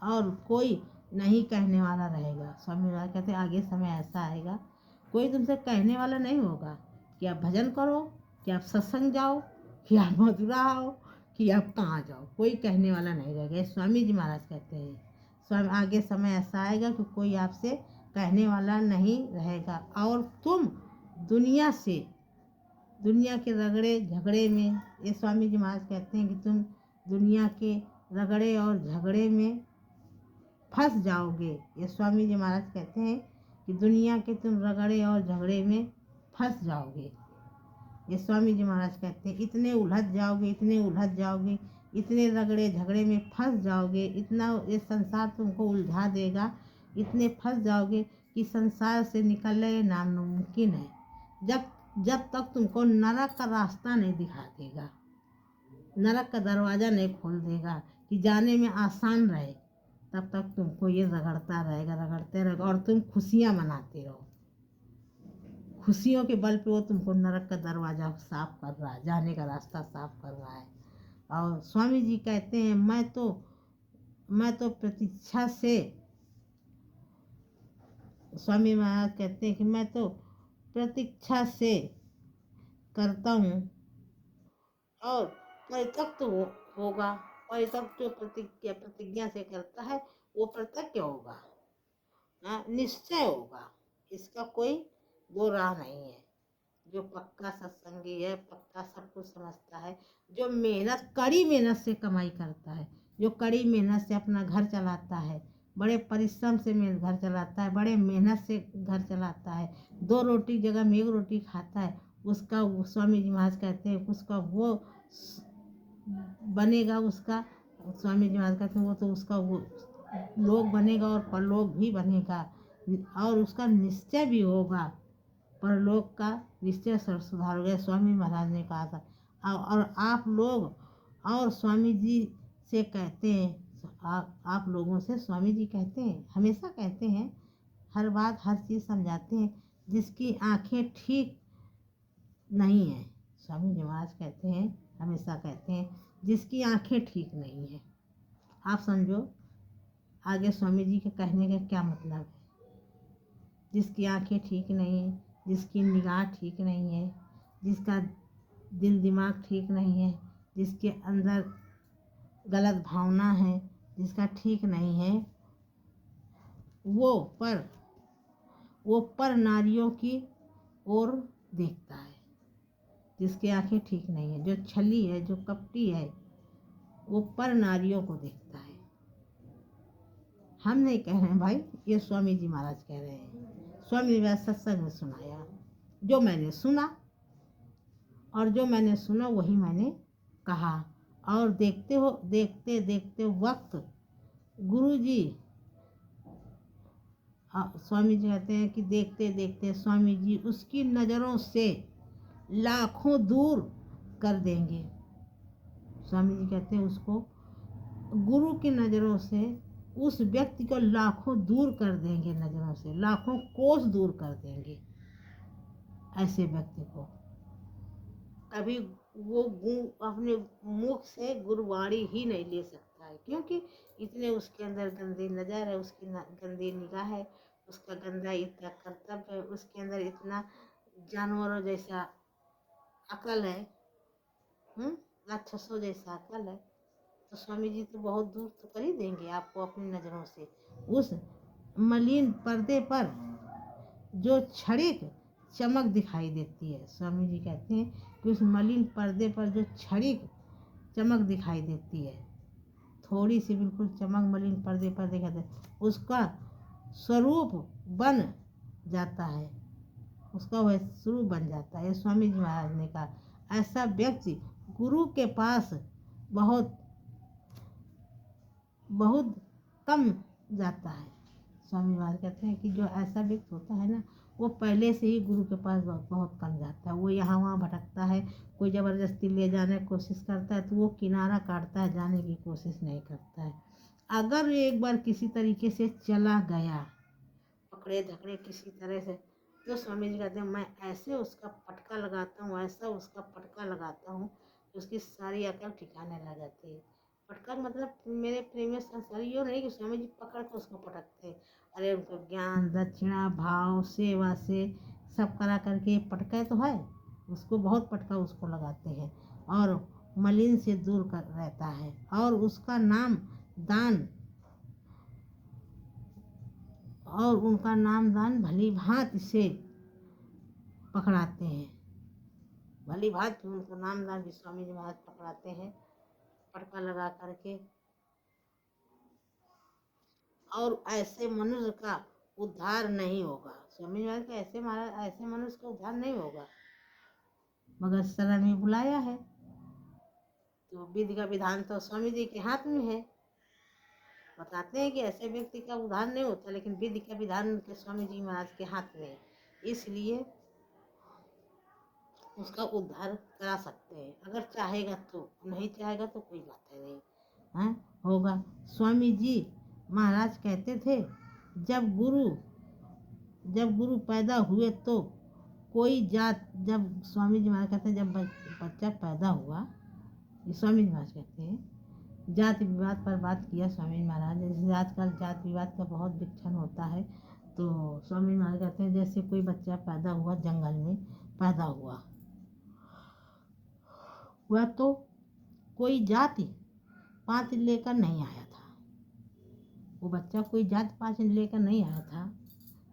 [SPEAKER 1] और कोई नहीं कहने वाला रहेगा। स्वामी महाराज कहते हैं आगे समय ऐसा आएगा, कोई तुमसे कहने वाला नहीं होगा कि आप भजन करो, कि आप सत्संग जाओ, कि आप मथुरा आओ, कि आप कहाँ जाओ, कोई कहने वाला नहीं रहेगा। ये स्वामी जी महाराज कहते हैं स्वामी आगे समय ऐसा आएगा कि कोई आपसे कहने वाला नहीं रहेगा और तुम दुनिया से, दुनिया के रगड़े झगड़े में, ये स्वामी जी महाराज कहते हैं कि तुम दुनिया के रगड़े और झगड़े में फंस जाओगे। ये स्वामी जी महाराज कहते हैं कि दुनिया के तुम रगड़े और झगड़े में फंस जाओगे। ये स्वामी जी महाराज कहते हैं इतने उलझ जाओगे, इतने उलझ जाओगे, इतने रगड़े झगड़े में फंस जाओगे, इतना ये संसार तुमको उलझा देगा, इतने फंस जाओगे कि संसार से निकलना ये नामुमकिन है। जब तक तुमको नरक का रास्ता नहीं दिखा देगा, नरक का दरवाज़ा नहीं खोल देगा कि जाने में आसान रहे, तब तक तुमको ये रगड़ता रहेगा, रगड़ते रहेगा और तुम खुशियाँ मनाते रहो। खुशियों के बल पे वो तुमको नरक का दरवाज़ा साफ कर रहा है, जाने का रास्ता साफ कर रहा है। और स्वामी जी कहते हैं मैं तो प्रतीक्षा से, स्वामी महाराज कहते हैं कि मैं तो प्रतीक्षा से करता हूँ और परित्यक्त होगा। परित्यक्त जो प्रतिज्ञा से करता है वो प्रत्यक्ष होगा, निश्चय होगा, इसका कोई दो राह नहीं है। जो पक्का सत्संगी है, पक्का सब कुछ समझता है, जो मेहनत कड़ी मेहनत से कमाई करता है, जो कड़ी मेहनत से अपना घर चलाता है, बड़े परिश्रम से घर चलाता है, बड़े मेहनत से घर चलाता है, 2 रोटी की जगह में 1 रोटी खाता है, उसका स्वामी जी महाराज कहते हैं उसका वो बनेगा, उसका स्वामी जी महाराज कहते हैं वो तो उसका वो लोक बनेगा और परलोक भी बनेगा और उसका निश्चय भी होगा, परलोक का निश्चय सुधार हो गया। स्वामी महाराज ने कहा था और आप लोग और स्वामी जी से कहते हैं, आप लोगों से स्वामी जी कहते हैं, हमेशा कहते हैं, हर बात हर चीज़ समझाते हैं, जिसकी आंखें ठीक नहीं है, स्वामी जी महाराज कहते हैं, हमेशा कहते हैं जिसकी आंखें ठीक नहीं है। आप समझो आगे स्वामी जी के कहने का क्या मतलब है। जिसकी आंखें ठीक नहीं है, जिसकी निगाह ठीक नहीं है, जिसका दिल दिमाग ठीक नहीं है, जिसके अंदर गलत भावना है, जिसका ठीक नहीं है, वो पर नारियों की ओर देखता है। जिसकी आंखें ठीक नहीं है, जो छली है, जो कपटी है, वो पर नारियों को देखता है। हम नहीं कह रहे हैं भाई, ये स्वामी जी महाराज कह रहे हैं। स्वामी जी सत्संग में सुनाया, जो मैंने सुना और जो मैंने सुना वही मैंने कहा। और देखते देखते वक्त गुरु जी, स्वामी जी कहते हैं कि देखते देखते स्वामी जी उसकी नज़रों से लाखों दूर कर देंगे। स्वामी जी कहते हैं उसको गुरु की नज़रों से उस व्यक्ति को लाखों दूर कर देंगे, नज़रों से लाखों कोस दूर कर देंगे। ऐसे व्यक्ति को कभी वो अपने मुख से गुरुवाणी ही नहीं ले सकता है, क्योंकि इतने उसके अंदर गंदी नज़र है, उसकी गंदी निगाह है, उसका गंदा इतना कर्तव्य है, उसके अंदर इतना जानवरों जैसा अकल है, राक्षसों जैसा अकल है। तो स्वामी जी तो बहुत दूर तो कर ही देंगे आपको अपनी नज़रों से। उस मलिन पर्दे पर जो क्षणिक चमक दिखाई देती है, स्वामी जी कहते हैं कि उस मलिन पर्दे पर जो क्षणिक चमक दिखाई देती है, थोड़ी सी बिल्कुल चमक मलिन पर्दे पर दिखाई दे, उसका स्वरूप बन जाता है, उसका वह स्वरूप बन जाता है। स्वामी जी महाराज ने कहा ऐसा व्यक्ति गुरु के पास बहुत बहुत कम जाता है। स्वामी महाराज कहते हैं कि जो ऐसा व्यक्ति होता है ना, वो पहले से ही गुरु के पास बहुत कम जाता है। वो यहाँ वहाँ भटकता है, कोई ज़बरदस्ती ले जाने की कोशिश करता है तो वो किनारा काटता है, जाने की कोशिश नहीं करता है। अगर एक बार किसी तरीके से चला गया, पकड़े धकड़े किसी तरह से, तो स्वामी जी कहते हैं मैं ऐसे उसका पटका लगाता हूँ, ऐसा उसका पटका लगाता हूँ, उसकी सारी अकल ठिकाने लग जाती है। पटका मतलब मेरे प्रेमी संसारी यो नहीं कि स्वामी जी पकड़ के उसको पटकते। अरे उनको ज्ञान दक्षिणा भाव सेवा से सब करा करके पटका तो है, उसको बहुत पटका उसको लगाते हैं और मलिन से दूर कर रहता है और उसका नाम दान और उनका नाम दान भली भांति से पकड़ाते हैं। भली भांति उनको नाम दान भी स्वामी जी महाराज पकड़ाते हैं पटका लगा करके। और ऐसे मनुष्य का उद्धार नहीं होगा। स्वामी जी महाराज के ऐसे मनुष्य का उद्धार नहीं होगा, मगर शरण में बुलाया है तो विधि का विधान तो स्वामी जी के हाथ में है। बताते हैं कि ऐसे व्यक्ति का उद्धार नहीं होता, लेकिन विधि का विधान के स्वामी जी महाराज के हाथ में है, इसलिए उसका उद्धार करा सकते हैं अगर चाहेगा तो, नहीं चाहेगा तो कोई बात है नहीं है होगा। स्वामी जी महाराज कहते थे जब गुरु पैदा हुए तो कोई जात, जब स्वामी जी महाराज कहते हैं जब बच्चा पैदा हुआ, ये स्वामी जी महाराज कहते हैं जाति विवाद पर बात किया स्वामी जी महाराज। जैसे आजकल जाति विवाद का बहुत विक्षण होता है, तो स्वामी जी महाराज कहते हैं जैसे कोई बच्चा पैदा हुआ, जंगल में पैदा हुआ तो कोई जाति पात लेकर नहीं आया था, वो बच्चा कोई जाति पात लेकर नहीं आया था।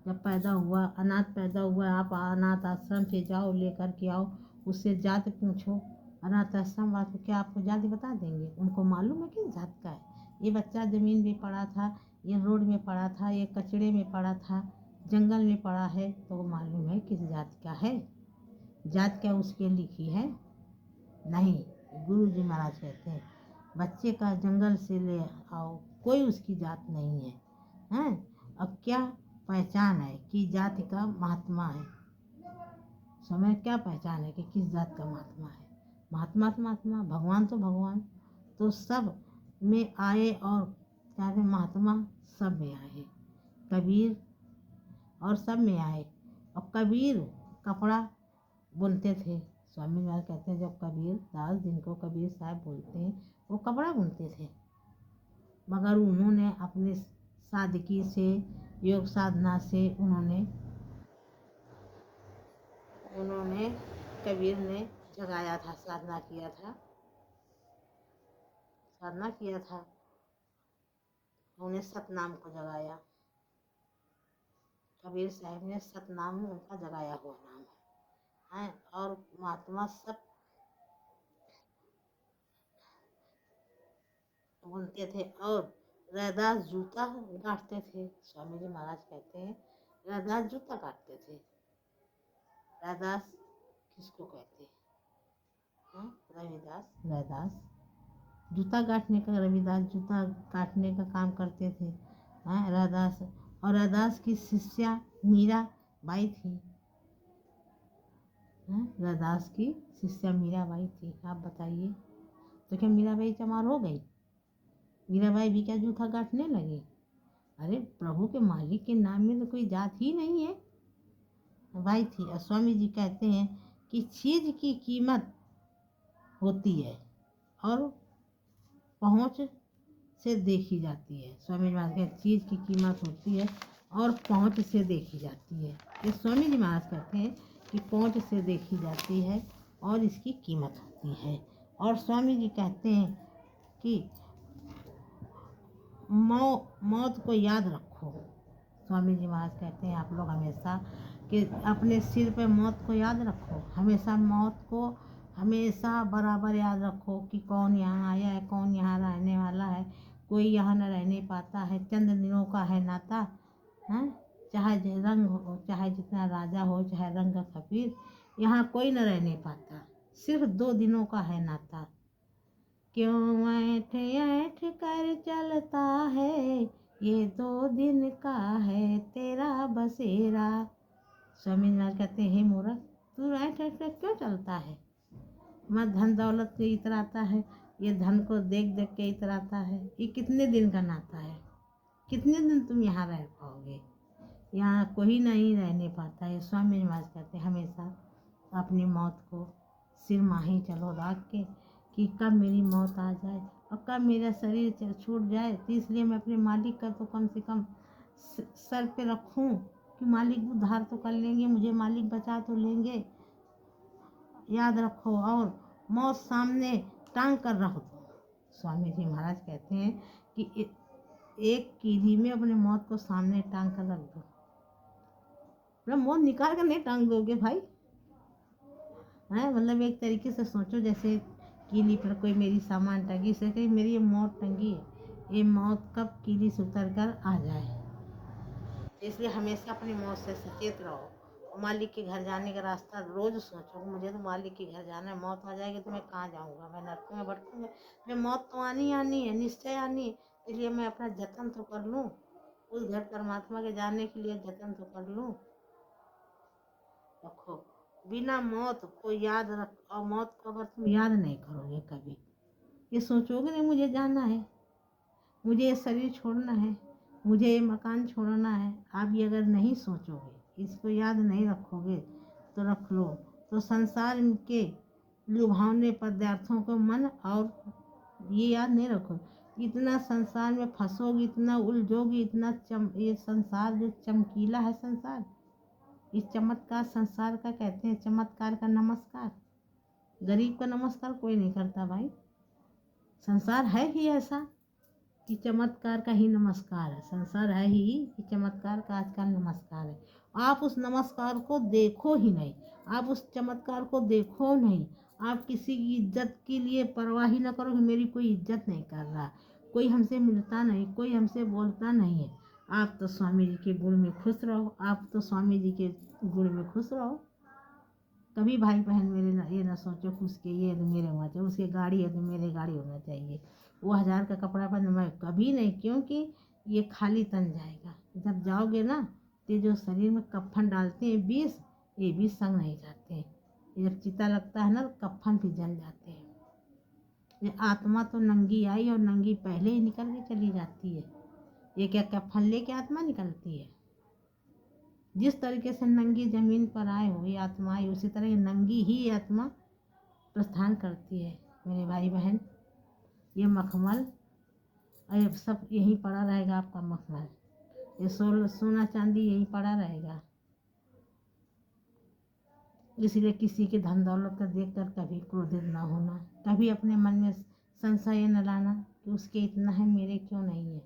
[SPEAKER 1] जब पैदा हुआ, अनाथ पैदा हुआ, आप अनाथ आश्रम से जाओ लेकर के आओ, उससे जाति पूछो, अनाथ आश्रम वाले को क्या आपको जाति बता देंगे? उनको मालूम है किस जात का है। ये बच्चा ज़मीन में पड़ा था, ये रोड में पड़ा था, ये कचड़े में पड़ा था, जंगल में पड़ा है, तो मालूम है किस जात का है। जात क्या उसके लिखी है? नहीं। गुरु जी महाराज कहते हैं बच्चे का जंगल से ले आओ, कोई उसकी जात नहीं है, हैं? अब क्या पहचान है कि जाति का महात्मा है? समय क्या पहचान है कि किस जात का महात्मा है? महात्मा तो महात्मा, भगवान तो भगवान, तो सब में आए और क्या कहते महात्मा सब में आए। कबीर और सब में आए। और कबीर कपड़ा बुनते थे। स्वामी महाराज कहते हैं जब कबीर दास, जिनको कबीर साहब बोलते हैं, वो कपड़ा बुनते थे, मगर उन्होंने अपने सादगी से, योग साधना से उन्होंने कबीर ने जगाया था, साधना किया था, उन्हें सतनाम को जगाया। कबीर साहब ने सतनाम उनका जगाया हुआ नाम है। और महात्मा सब बुनते थे और रैदास जूता गांठते थे। स्वामी जी महाराज कहते हैं रैदास जूता काटते थे। रैदास किसको कहते हैं? रैदास जूता काटने का, रविदास जूता काटने का काम करते थे। रैदास, और रैदास की शिष्या मीरा बाई थी। रैदास की शिष्या मीरा बाई थी। आप बताइए, तो क्या मीराबाई चमार हो गई? मीराबाई भी क्या जूता काटने लगी? अरे प्रभु के मालिक के नाम में तो कोई जात ही नहीं है, बाई थी। और स्वामी जी कहते हैं कि चीज़ की कीमत होती है और पहुँच से देखी जाती है। स्वामी जी महाराज कहते चीज़ की कीमत होती है और पहुँच से देखी जाती है। ये स्वामी जी महाराज कहते हैं कि पहुँच से देखी जाती है और इसकी कीमत होती है। और स्वामी जी कहते हैं कि मौत को याद रखो। स्वामी जी महाराज कहते हैं आप लोग हमेशा कि अपने सिर पे मौत को याद रखो, हमेशा मौत को हमेशा बराबर याद रखो कि कौन यहाँ आया है, कौन यहाँ रहने वाला है। कोई यहाँ न रहने पाता है, चंद दिनों का है नाता, हैं? चाहे रंग हो, चाहे जितना राजा हो, चाहे रंग का फकीर, यहाँ कोई न रहने पाता, सिर्फ 2 दिनों का है नाता। क्यों ऐठ ऐठ कर चलता है, ये 2 दिन का है तेरा बसेरा। स्वामी महाराज कहते हैं हे मूर्ख, तू ऐठ ऐठ कर क्यों चलता है? मैं धन दौलत के इतराता है, ये धन को देख देख के इतराता है। ये कितने दिन का नाता है? कितने दिन तुम यहाँ रह पाओगे? यहाँ कोई नहीं रहने पाता है। स्वामी महाराज कहते हैं हमेशा अपनी मौत को सिर माही चलो रख के कि कब मेरी मौत आ जाए और कब मेरा शरीर छूट जाए, तो इसलिए मैं अपने मालिक का तो कम से कम सर पे रखूं कि मालिक उद्धार तो कर लेंगे, मुझे मालिक बचा तो लेंगे। याद रखो, और मौत सामने टांग कर रखो। स्वामी जी महाराज कहते हैं कि एक कीली में अपने मौत को सामने टांग कर रख दो। मतलब मौत निकाल कर नहीं टांग दोगे भाई, है मतलब एक तरीके से सोचो, जैसे कीली पर कोई मेरी सामान टंगी से कहीं मेरी ये मौत टंगी है, ये मौत कब कीली से उतर कर आ जाए। इसलिए हमेशा अपनी मौत से सचेत रहो। मालिक के घर जाने का रास्ता रोज सोचो, मुझे तो मालिक के घर जाना है, मौत आ जाएगी तो मैं कहाँ जाऊँगा, मैं नरकों में भटकूँगा। मैं मौत तो आनी है, निश्चय आनी है, इसलिए मैं अपना जतन तो कर लूँ, उस घर परमात्मा के जाने के लिए जतन तो कर लूँ। रखो, बिना मौत को याद रख, और मौत को अगर तुम याद नहीं करोगे कभी, ये सोचोगे नहीं मुझे जाना है, मुझे ये शरीर छोड़ना है, मुझे ये मकान छोड़ना है, आप ये अगर नहीं सोचोगे, इसको याद नहीं रखोगे, तो रख लो, तो संसार के लुभावने पदार्थों को मन और ये याद नहीं रखोगे, इतना संसार में फंसोगे, इतना उलझोगे, इतना ये संसार जो चमकीला है संसार, इस चमत्कार संसार का कहते हैं चमत्कार का नमस्कार। गरीब का नमस्कार कोई नहीं करता भाई, संसार है ही ऐसा कि चमत्कार का ही नमस्कार है, संसार है ही कि चमत्कार का आज का नमस्कार है। आप उस नमस्कार को देखो ही नहीं, आप उस चमत्कार को देखो नहीं, आप किसी की इज्जत के लिए परवाह ही ना करो कि मेरी कोई इज्जत नहीं कर रहा, कोई हमसे मिलता नहीं, कोई हमसे बोलता नहीं है। आप तो स्वामी जी के गुण में खुश रहो, आप तो स्वामी जी के गुण में खुश रहो। कभी भाई बहन मेरे ये ना सोचो कि उसके ये तो मेरे होना चाहिए, उसके गाड़ी है तो मेरे गाड़ी होना चाहिए, वो 1000 का कपड़ा पहन, मैं कभी नहीं, क्योंकि ये खाली तन जाएगा। जब जाओगे ना, तो जो शरीर में कफन डालते हैं 20, ये 20 संग नहीं जाते हैं। ये जब चिता लगता है ना, तो कफन भी जल जाते हैं। ये आत्मा तो नंगी आई और नंगी पहले ही निकल के चली जाती है, ये क्या कफन लेके आत्मा निकलती है। जिस तरीके से नंगी जमीन पर आए हो ये आत्मा आई, उसी तरह ये नंगी ही आत्मा प्रस्थान करती है। मेरे भाई बहन, ये मखमल ये सब यहीं पड़ा रहेगा, आपका मखमल, ये सोना चांदी यहीं पड़ा रहेगा। इसलिए किसी के धन दौलत का देखकर कभी क्रोधित ना होना, कभी अपने मन में संशय न लाना कि उसके इतना है मेरे क्यों नहीं है।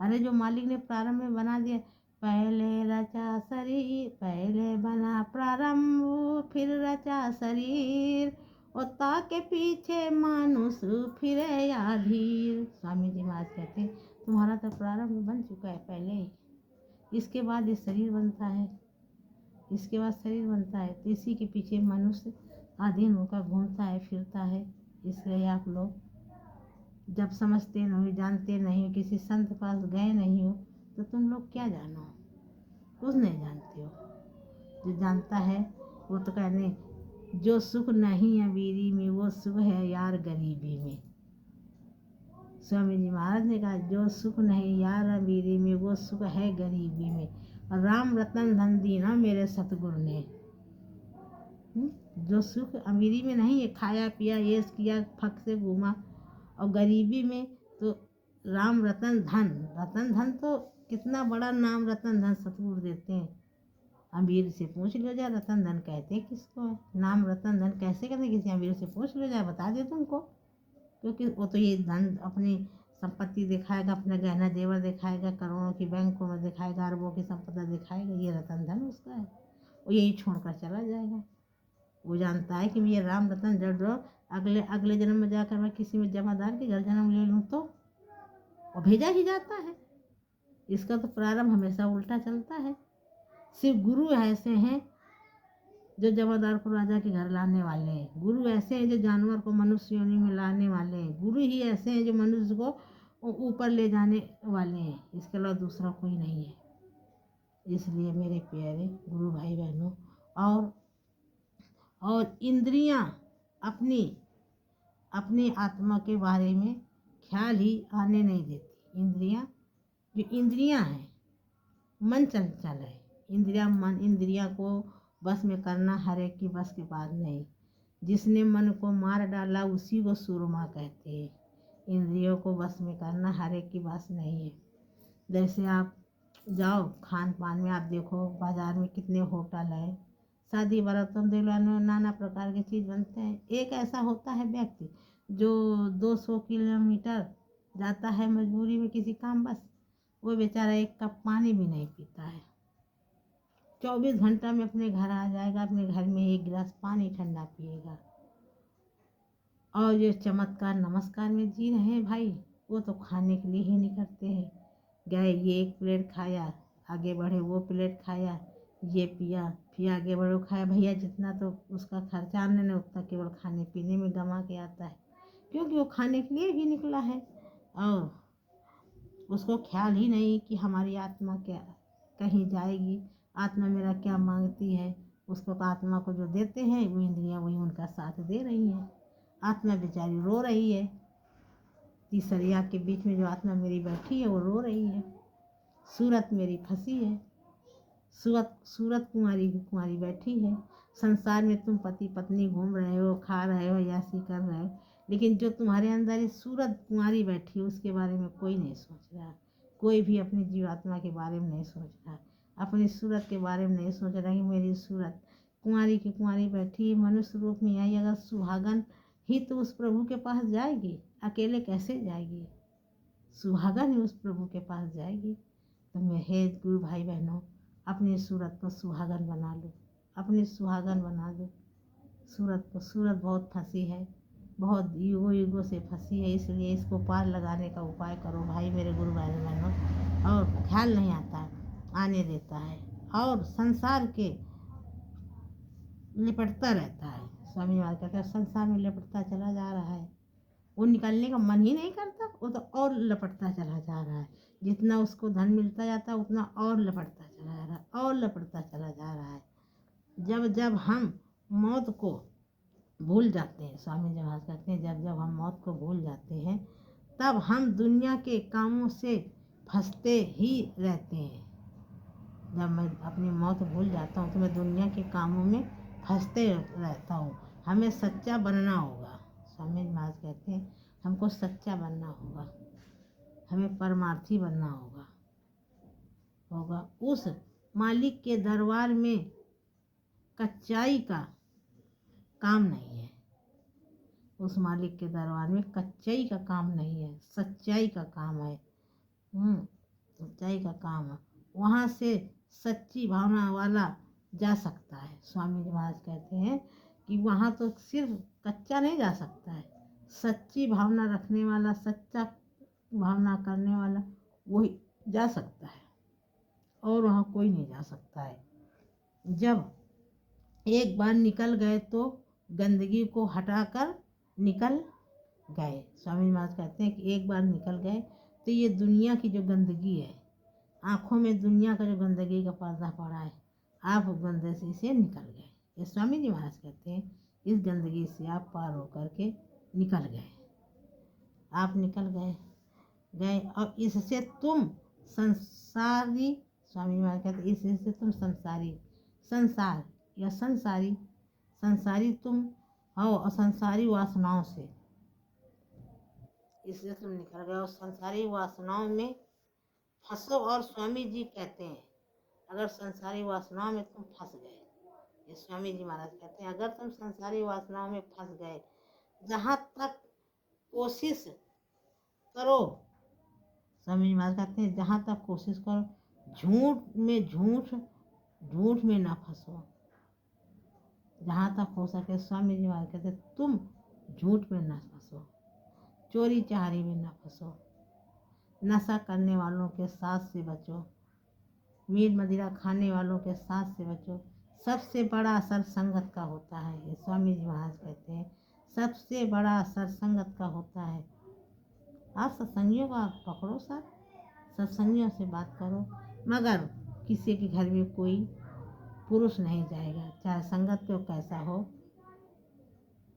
[SPEAKER 1] अरे जो मालिक ने प्रारंभ में बना दिया, पहले रचा शरीर, पहले बना प्रारंभ, फिर रचा शरीर, और ताके पीछे मानुष फिरे या धीर। स्वामी जी महाराज कहते हैं तुम्हारा तो प्रारंभ बन चुका है पहले ही, इसके बाद ये शरीर बनता है, इसके बाद शरीर बनता है, तो इसी के पीछे मनुष्य अधीन होकर घूमता है फिरता है। इसलिए आप लोग जब समझते नहीं, जानते नहीं, किसी संत पास गए नहीं हो, तो तुम लोग क्या जानो, कुछ नहीं जानते हो। जो जानता है वो तो कहने, जो सुख नहीं अमीरी में वो सुख है यार गरीबी में। स्वामी जी महाराज ने कहा जो सुख नहीं यार अमीरी में वो सुख है गरीबी में, और राम रतन धन दीना मेरे सतगुरु ने। जो सुख अमीरी में नहीं है, खाया पिया येस किया फक से घूमा, और गरीबी में तो राम रतन धन, रतन धन तो कितना बड़ा नाम रतन धन सतगुरु देते हैं। अमीर से पूछ लो जाए रतन धन कहते किसको है, नाम रतन धन कैसे कहते, किसी अमीर से पूछ लो जाए बता दे तुमको, क्योंकि वो तो ये धन अपनी संपत्ति दिखाएगा, अपना गहना जेवर दिखाएगा, करोड़ों की बैंकों में दिखाएगा, अरबों की संपदा दिखाएगा, ये रतन धन उसका है, वो यही छोड़कर चला जाएगा। वो जानता है कि मैं ये राम रतन जड़ अगले जन्म में जाकर मैं किसी में जमादार के घर जन्म ले लूँ तो वो भेजा ही जाता है। इसका तो प्रारंभ हमेशा उल्टा चलता है। सिर्फ गुरु ऐसे हैं जो जमादार को राजा के घर लाने वाले हैं, गुरु ऐसे हैं जो जानवर को मनुष्य योनि में लाने वाले हैं, गुरु ही ऐसे हैं जो मनुष्य को ऊपर ले जाने वाले हैं, इसके अलावा दूसरा कोई नहीं है। इसलिए मेरे प्यारे गुरु भाई बहनों, और इंद्रियां अपनी आत्मा के बारे में ख्याल ही आने नहीं देती। इंद्रियां हैं, मन चंचल है, इंद्रियां को बस में करना हर एक की बस की बात नहीं। जिसने मन को मार डाला उसी को सूरमा कहते हैं। इंद्रियों को बस में करना हर एक की बस नहीं है। जैसे आप जाओ खान पान में, आप देखो बाजार में कितने होटल है, शादी बारातों में देख लो नाना प्रकार की चीज़ बनते हैं। एक ऐसा होता है व्यक्ति जो 200 किलोमीटर जाता है मजबूरी में किसी काम, बस वो बेचारा एक कप पानी भी नहीं पीता है। 24 घंटा में अपने घर आ जाएगा, अपने घर में एक गिलास पानी ठंडा पिएगा। और जो चमत्कार नमस्कार में जी रहे हैं भाई, वो तो खाने के लिए ही नहीं करते हैं। गए ये एक प्लेट खाया, आगे बढ़े वो प्लेट खाया, ये पिया, फिर आगे बढ़ो खाया। भैया जितना तो उसका खर्चा आने न उतना केवल खाने पीने में गंवा के आता है, क्योंकि वो खाने के लिए भी निकला है और उसको ख्याल ही नहीं कि हमारी आत्मा क्या कहीं जाएगी, आत्मा मेरा क्या मांगती है। उसको आत्मा को जो देते हैं वो इंद्रियां वही उनका साथ दे रही हैं। आत्मा बेचारी रो रही है, तीसरिया के बीच में जो आत्मा मेरी बैठी है वो रो रही है। सूरत मेरी फंसी है, सूरत कुंवारी की कुंवारी बैठी है। संसार में तुम पति पत्नी घूम रहे हो, खा रहे हो, यासी कर रहे हो, लेकिन जो तुम्हारे अंदर ये सूरत कुंवारी बैठी है उसके बारे में कोई नहीं सोच रहा। कोई भी अपनी जीवात्मा के बारे में नहीं सोच रहा, अपनी सूरत के बारे में नहीं सोच रहा कि मेरी सूरत कुंवारी की कुंवारी बैठी है, मनुष्य रूप में आई। अगर सुहागन ही तो उस प्रभु के पास जाएगी, अकेले कैसे जाएगी? सुहागन ही उस प्रभु के पास जाएगी। तो मेरे गुरु भाई बहनों, अपनी सूरत को सुहागन बना लो, अपनी सुहागन बना दो सूरत को। सूरत बहुत फंसी है, बहुत युगों से फंसी है, इसलिए इसको पार लगाने का उपाय करो भाई मेरे गुरु भाई बहनों। और ख्याल नहीं आता, आने देता है और संसार के लिपटता रहता है। स्वामी महाराज कहते हैं संसार में लिपटता चला जा रहा है, वो निकलने का मन ही नहीं करता, वो तो और लपटता चला जा रहा है। जितना उसको धन मिलता जाता है उतना और लपटता चला जा रहा है, और लपटता चला जा रहा है। जब जब हम मौत को भूल जाते हैं, स्वामी जी महाराज कहते हैं जब जब हम मौत को भूल जाते हैं तब हम दुनिया के कामों से फंसते ही रहते हैं। जब मैं अपनी मौत भूल जाता हूँ तो मैं दुनिया के कामों में फंसते रहता हूँ। हमें सच्चा बनना होगा। स्वामी जी महाराज कहते हैं हमको सच्चा बनना होगा, हमें परमार्थी बनना होगा। उस मालिक के दरबार में कच्चाई का काम नहीं है, उस मालिक के दरबार में कच्चाई का काम नहीं है, सच्चाई का काम है। सच्चाई का काम है, वहाँ से सच्ची भावना वाला जा सकता है। स्वामी जी महाराज कहते हैं कि वहाँ तो सिर्फ कच्चा नहीं जा सकता है, सच्ची भावना रखने वाला, सच्चा भावना करने वाला वही जा सकता है, और वहाँ कोई नहीं जा सकता है। जब एक बार निकल गए तो गंदगी को हटाकर निकल गए। स्वामी महाराज कहते हैं कि एक बार निकल गए तो ये दुनिया की जो गंदगी है, आँखों में दुनिया का जो गंदगी का पर्दा पड़ा है, आप गंदगी से निकल गए। ये स्वामी जी महाराज कहते हैं इस गंदगी से आप पार होकर के निकल गए, आप निकल गए और इससे तुम संसारी, स्वामी महाराज कहते हैं इससे तुम संसार या संसारी तुम हो, और संसारी वासनाओं से इससे तुम निकल गए और संसारी वासनाओं में फंसो। और स्वामी जी कहते हैं अगर संसारी वासनाओं में तुम फंस गए, ये स्वामी जी महाराज कहते हैं अगर तुम संसारी वासनाओं में फंस गए, जहाँ तक कोशिश करो, स्वामी जी महाराज कहते हैं जहाँ तक कोशिश करो झूठ में ना फंसो। जहाँ तक हो सके स्वामी जी महाराज कहते तुम झूठ में ना फंसो, चोरी चहारी में ना फंसो, नशा करने वालों के साथ से बचो, मीट मदिरा खाने वालों के साथ से बचो। सबसे बड़ा असर संगत का होता है, ये स्वामी जी महाराज कहते हैं सबसे बड़ा असर संगत का होता है। आप सत्संगियों का पकड़ो साथ, सत्संगियों से बात करो, मगर किसी के घर में कोई पुरुष नहीं जाएगा, चाहे संगत को कैसा हो,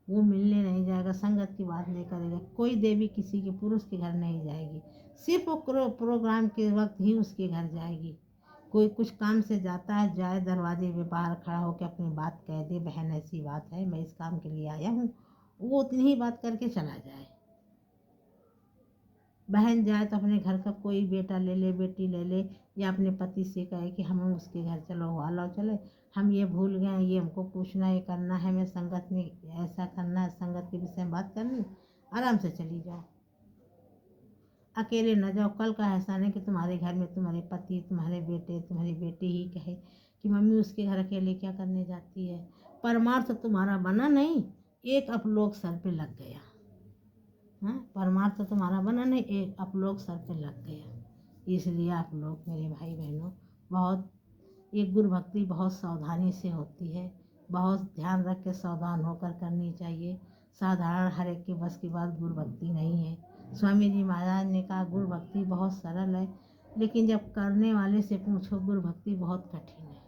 [SPEAKER 1] वो मिलने नहीं जाएगा, संगत की बात नहीं करेगा। कोई देवी किसी के पुरुष के घर नहीं जाएगी, सिर्फ प्रोग्राम के वक्त ही उसके घर जाएगी। कोई कुछ काम से जाता है, जाए दरवाजे पे बाहर खड़ा होकर अपनी बात कह दे, बहन ऐसी बात है मैं इस काम के लिए आया हूँ, वो उतनी ही बात करके चला जाए। बहन जाए तो अपने घर का कोई बेटा ले ले, बेटी ले ले, या अपने पति से कहे कि हम उसके घर चलो, हुआ लो चले, हम ये भूल गए, ये हमको पूछना, ये करना है, हमें संगत में ऐसा करना है, संगत के विषय में बात करनी, आराम से चली जाओ, अकेले न जाओ। कल का एहसान है कि तुम्हारे घर में तुम्हारे पति, तुम्हारे बेटे, तुम्हारी बेटी ही कहे कि मम्मी उसके घर अकेले क्या करने जाती है। परमार्थ तुम्हारा बना नहीं, एक अपलोक सर पे लग गया। हाँ, परमार्थ तुम्हारा बना नहीं, एक अपलोक सर पे लग गया। इसलिए आप लोग मेरे भाई बहनों, बहुत ये गुरु भक्ति बहुत सावधानी से होती है, बहुत ध्यान रख के सावधान होकर करनी चाहिए। साधारण हर एक के बस की बात गुरु भक्ति नहीं है। स्वामी जी महाराज ने कहा गुरु भक्ति बहुत सरल है, लेकिन जब करने वाले से पूछो गुरु भक्ति बहुत कठिन है,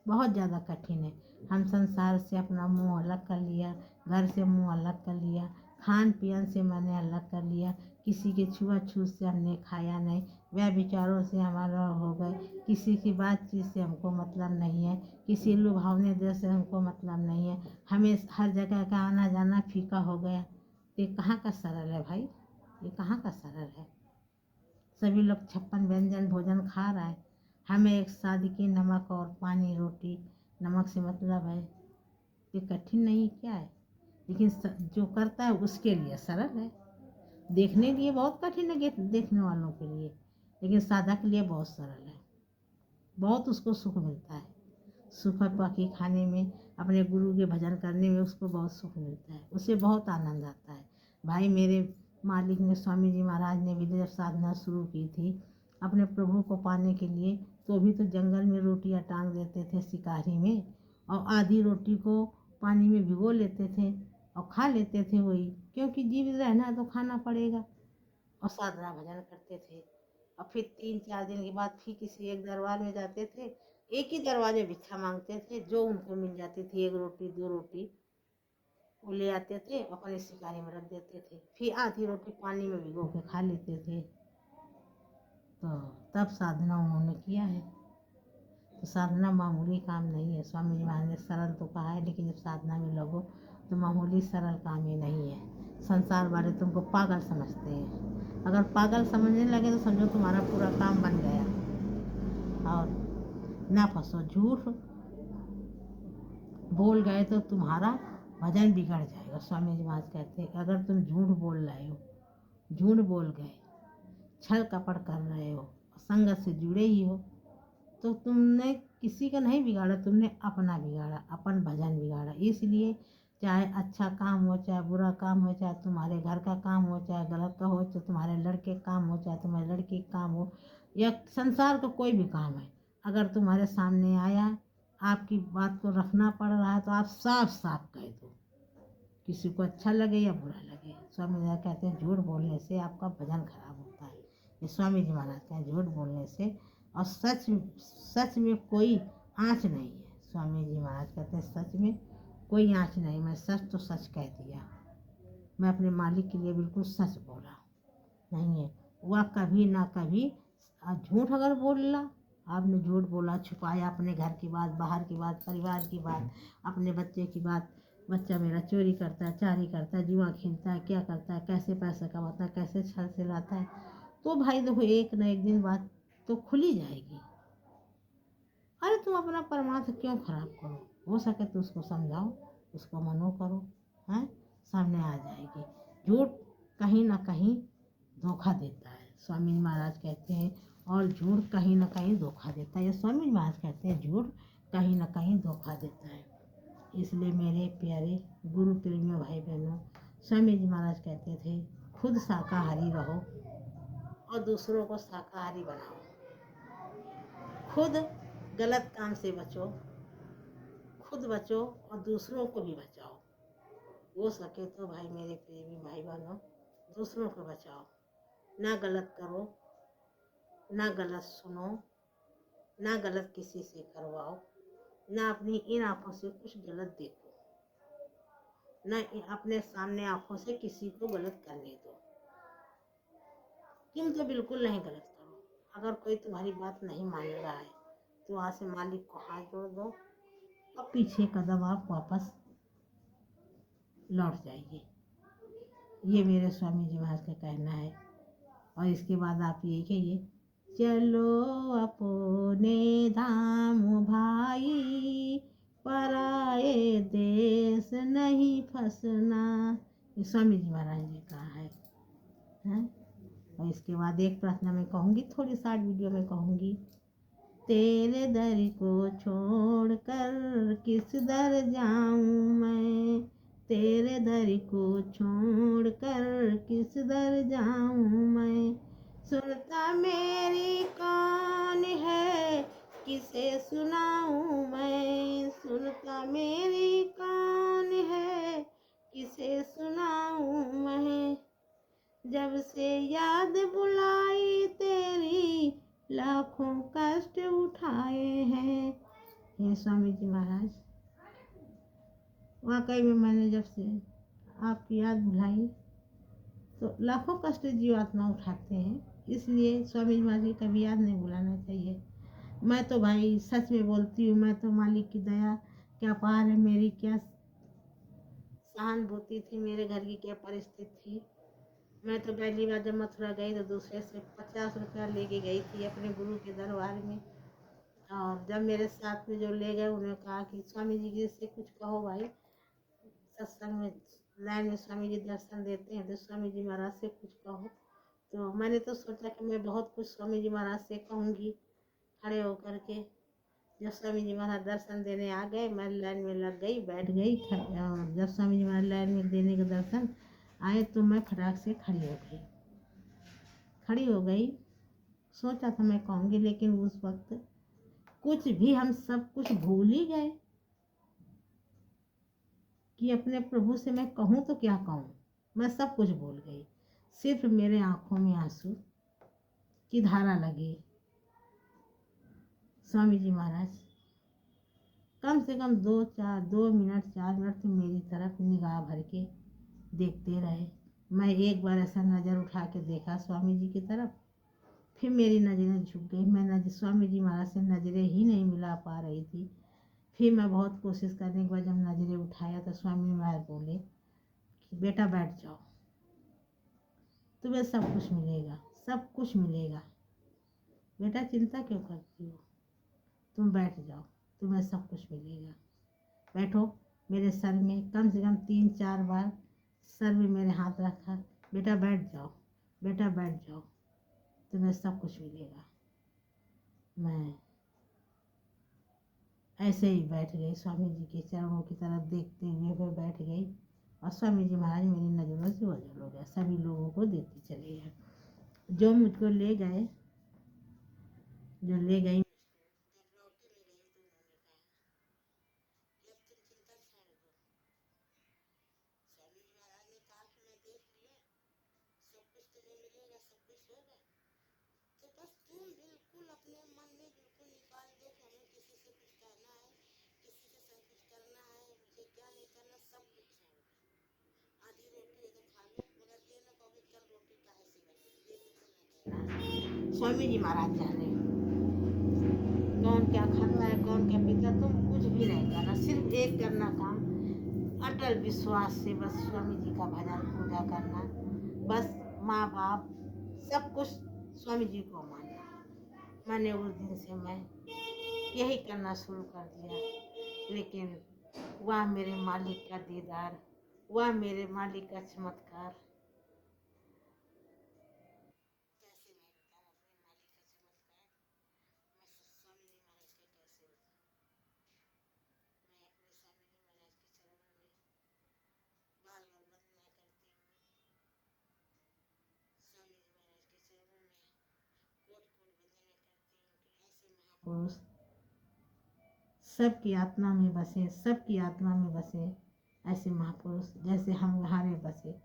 [SPEAKER 1] बहुत ज़्यादा कठिन है। हम संसार से अपना मुंह अलग कर लिया, घर से मुंह अलग कर लिया, खान पीन से मैंने अलग कर लिया, किसी के छुआछूत से हमने खाया नहीं, वह विचारों से हमारा हो गए, किसी की बातचीत से हमको मतलब नहीं है, किसी लुभावने देर से हमको मतलब नहीं है, हमें हर जगह का आना जाना फीका हो गया। ये कहाँ का सरल है भाई, ये कहाँ का सरल है। सभी लोग 56 व्यंजन भोजन खा रहा है, हमें एक शादी की नमक और पानी रोटी, नमक से मतलब है, ये कठिन नहीं क्या है। लेकिन जो करता है उसके लिए सरल है, देखने के लिए बहुत कठिन है, देखने वालों के लिए, लेकिन सादा के लिए बहुत सरल है। बहुत उसको सुख मिलता है, सूखा पाकी खाने में, अपने गुरु के भजन करने में उसको बहुत सुख मिलता है, उसे बहुत आनंद आता है। भाई मेरे मालिक ने, स्वामी जी महाराज ने भी जब साधना शुरू की थी अपने प्रभु को पाने के लिए, तो भी तो जंगल में रोटियां टांग देते थे शिकारी में, और आधी रोटी को पानी में भिगो लेते थे और खा लेते थे वही, क्योंकि जीवित रहना तो खाना पड़ेगा। और साधना भजन करते थे, और फिर 3-4 दिन के बाद फिर किसी एक दरबार में जाते थे, एक ही दरवाजे भिक्षा मांगते थे, जो उनको मिल जाती थी 1 रोटी 2 रोटी वो ले आते थे, अपने शिकारी में रख देते थे, फिर आधी रोटी पानी में भिगो के खा लेते थे। तो तब साधना उन्होंने किया है। तो साधना मामूली काम नहीं है। स्वामी जी महाराज ने सरल तो कहा है, लेकिन जब साधना में लगो तो मामूली सरल काम ही नहीं है। संसार वाले तुमको पागल समझते हैं, अगर पागल समझने लगे तो समझो तुम्हारा पूरा काम बन गया। और ना फंसो, झूठ बोल गए तो तुम्हारा भजन बिगड़ जाएगा। स्वामी जी महाराज कहते हैं अगर तुम झूठ बोल रहे हो, झूठ बोल गए, छल कपट कर रहे हो, संगत से जुड़े ही हो, तो तुमने किसी का नहीं बिगाड़ा, तुमने अपना बिगाड़ा, अपन भजन बिगाड़ा। इसलिए चाहे अच्छा काम हो, चाहे बुरा काम हो, चाहे तुम्हारे घर का काम हो, चाहे गलत का हो, चाहे तुम्हारे लड़के का काम हो, चाहे तुम्हारे लड़की का काम हो, या संसार का कोई भी काम है, अगर तुम्हारे सामने आया, आपकी बात को रखना पड़ रहा है, तो आप साफ साफ कह दो, किसी को अच्छा लगे या बुरा लगे। स्वामी जी कहते हैं झूठ बोलने से आपका भजन खराब होता है। ये स्वामी जी महाराज कहते हैं झूठ बोलने से, और सच में कोई आँच नहीं है। स्वामी जी महाराज कहते हैं सच में कोई आँच नहीं, मैं सच तो सच कह दिया, मैं अपने मालिक के लिए बिल्कुल सच बोला नहीं है। वह कभी ना कभी झूठ अगर बोलना, आपने झूठ बोला, छुपाया अपने घर की बात, बाहर की बात, परिवार की बात, अपने बच्चे की बात, बच्चा मेरा चोरी करता है, चारी करता है, जुआ खेलता है, क्या करता है, कैसे पैसा कमाता है, कैसे छल से लाता है, तो भाई देखो एक न एक दिन बात तो खुली जाएगी। अरे तुम अपना परमार्थ क्यों खराब करो, हो सके तो उसको समझाओ, उसको मनो करो, हैं, सामने आ जाएगी। झूठ कहीं ना कहीं धोखा देता है, स्वामी महाराज कहते हैं, और झूठ कहीं ना कहीं धोखा देता है। ये स्वामी महाराज कहते हैं झूठ कहीं ना कहीं धोखा देता है। इसलिए मेरे प्यारे गुरु प्रेमियों भाई बहनों, स्वामी जी महाराज कहते थे खुद शाकाहारी रहो और दूसरों को शाकाहारी बनाओ, खुद गलत काम से बचो, खुद बचो और दूसरों को भी बचाओ। हो सके तो भाई मेरे प्रेमी भाई बहनों, दूसरों को बचाओ, ना गलत करो, ना गलत सुनो, ना गलत किसी से करवाओ, ना अपनी इन आँखों से कुछ गलत देखो, ना अपने सामने आँखों से किसी को गलत करने दो। तुम तो बिल्कुल नहीं गलत करो। अगर कोई तुम्हारी बात नहीं मान रहा है तो वहाँ से मालिक को हाथ जोड़ दो और पीछे कदम आप वापस लौट जाइए। ये मेरे स्वामी जी महाराज का कहना है। और इसके बाद आप ये कहिए, चलो अपने धाम भाई, पराए देश नहीं फंसना। ये स्वामी जी महाराज ने कहा है? और इसके बाद एक प्रार्थना मैं कहूँगी, थोड़ी शार्ट वीडियो में कहूँगी। तेरे दर को छोड़कर किस दर जाऊँ मैं, तेरे दर को छोड़कर किस दर जाऊँ मैं, सुनता मेरी कौन है किसे सुनाऊँ मैं, सुनता मेरी कौन है किसे सुनाऊँ मैं, जब से याद बुलाई तेरी लाखों कष्ट उठाए हैं। हे स्वामी जी महाराज, वाकई में मैंने जब से आपकी याद भुलाई तो लाखों कष्ट जीवात्मा उठाते हैं, इसलिए स्वामी जी महाराज की कभी याद नहीं भुलाना चाहिए। मैं तो भाई सच में बोलती हूँ, मैं तो मालिक की दया क्या पार है, मेरी क्या सहानुभूति थी, मेरे घर की क्या परिस्थिति थी। मैं तो पहली बार जब मथुरा गई तो दूसरे से 50 रुपया लेके गई थी अपने गुरु के दरबार में, और जब मेरे साथ में जो ले गए उन्होंने कहा कि स्वामी जी जी से कुछ कहो भाई, सत्संग में लाइन में स्वामी जी दर्शन देते हैं तो स्वामी जी महाराज से कुछ कहो। तो मैंने तो सोचा कि मैं बहुत कुछ स्वामी जी महाराज से कहूँगी खड़े होकर के। जब स्वामी जी महाराज दर्शन देने आ गए, मैं लाइन में लग गई, बैठ गई, और जब स्वामी जी महाराज लाइन में देने के दर्शन आए तो मैं फटाक से खड़ी हो गई। सोचा था मैं कहूँगी, लेकिन उस वक्त कुछ भी, हम सब कुछ भूल ही गए कि अपने प्रभु से मैं कहूँ तो क्या कहूँ। मैं सब कुछ भूल गई, सिर्फ मेरे आंखों में आंसू की धारा लगी। स्वामी जी महाराज कम से कम 2 मिनट 4 मिनट तो मेरी तरफ निगाह भर के देखते रहे। मैं एक बार ऐसा नज़र उठा के देखा स्वामी जी की तरफ, फिर मेरी नज़रें झुक गई। मैं स्वामी जी महाराज से नज़रें ही नहीं मिला पा रही थी। फिर मैं बहुत कोशिश करने के बाद जब नज़रें उठाया तो स्वामी महाराज बोले कि बेटा बैठ जाओ, तुम्हें सब कुछ मिलेगा, सब कुछ मिलेगा, बेटा चिंता क्यों करती हो, तुम बैठ जाओ, तुम्हें सब कुछ मिलेगा, बैठो। मेरे सर में कम से कम 3-4 बार सर में मेरे हाथ रखा, बेटा बैठ जाओ, बेटा बैठ जाओ, तुम्हें सब कुछ मिलेगा। मैं ऐसे ही बैठ गई, स्वामी जी के चरणों की तरफ देखते हुए फिर बैठ गई, और स्वामी जी महाराज मेरी नज़रों से ओझल हो गया। सभी लोगों को देते चले गए, जो मुझको ले गए, जो ले गई। तो बस तुम बिल्कुल अपने मन में बिल्कुल निकाल दो कि हमें किसी से कुछ कहना है, किसी से सब कुछ करना है, मुझे क्या नहीं करना, सब कुछ छोड़ दो। आधी रोटी है तो खा लो, मगर ये ना कहो कि कल रोटी काहे से बनी, ये भी तो ना कहना। स्वामी जी महाराज जाने कौन क्या खाता है, कौन क्या पीता, तुम कुछ भी नहीं करना, सिर्फ एक करना काम, अटल विश्वास से बस स्वामी जी का भजन पूजा करना, बस माँ बाप सब कुछ स्वामी जी को मानना। मैंने उस दिन से मैं यही करना शुरू कर दिया। लेकिन वह मेरे मालिक का दीदार, वह मेरे मालिक का चमत्कार, कैसे मैं बताऊं अपने मालिक का चमत्कार। मैं स्वामी जी महाराज का कैसे बताऊं। मैं अपने स्वामी जी महाराज के चरणों में बार बार वंदना करती हूँ, स्वामी जी महाराज के चरणों में कोट कोट वंदना करती हूँ कि ऐसे महापुरुष सबकी आत्मा में बसे, सबकी आत्मा में बसे, ऐसे महापुरुष जैसे हम हमारे बसे।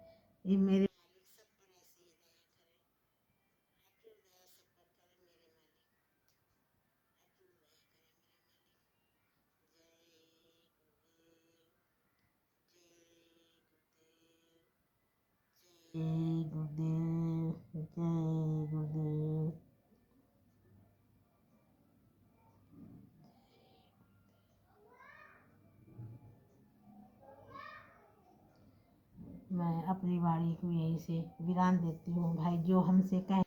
[SPEAKER 1] ये मेरे मालिक सब पर ऐसी ही दया करे, अटूट दया सब पर करे मेरे मालिक, अटूट दया करे मेरे मालिक। जय गुरुदेव, जय गुरुदेव, जय गुरुदेव। मैं अपनी वाणी को यहीं से विराम देती हूँ। भाई जो हमसे कह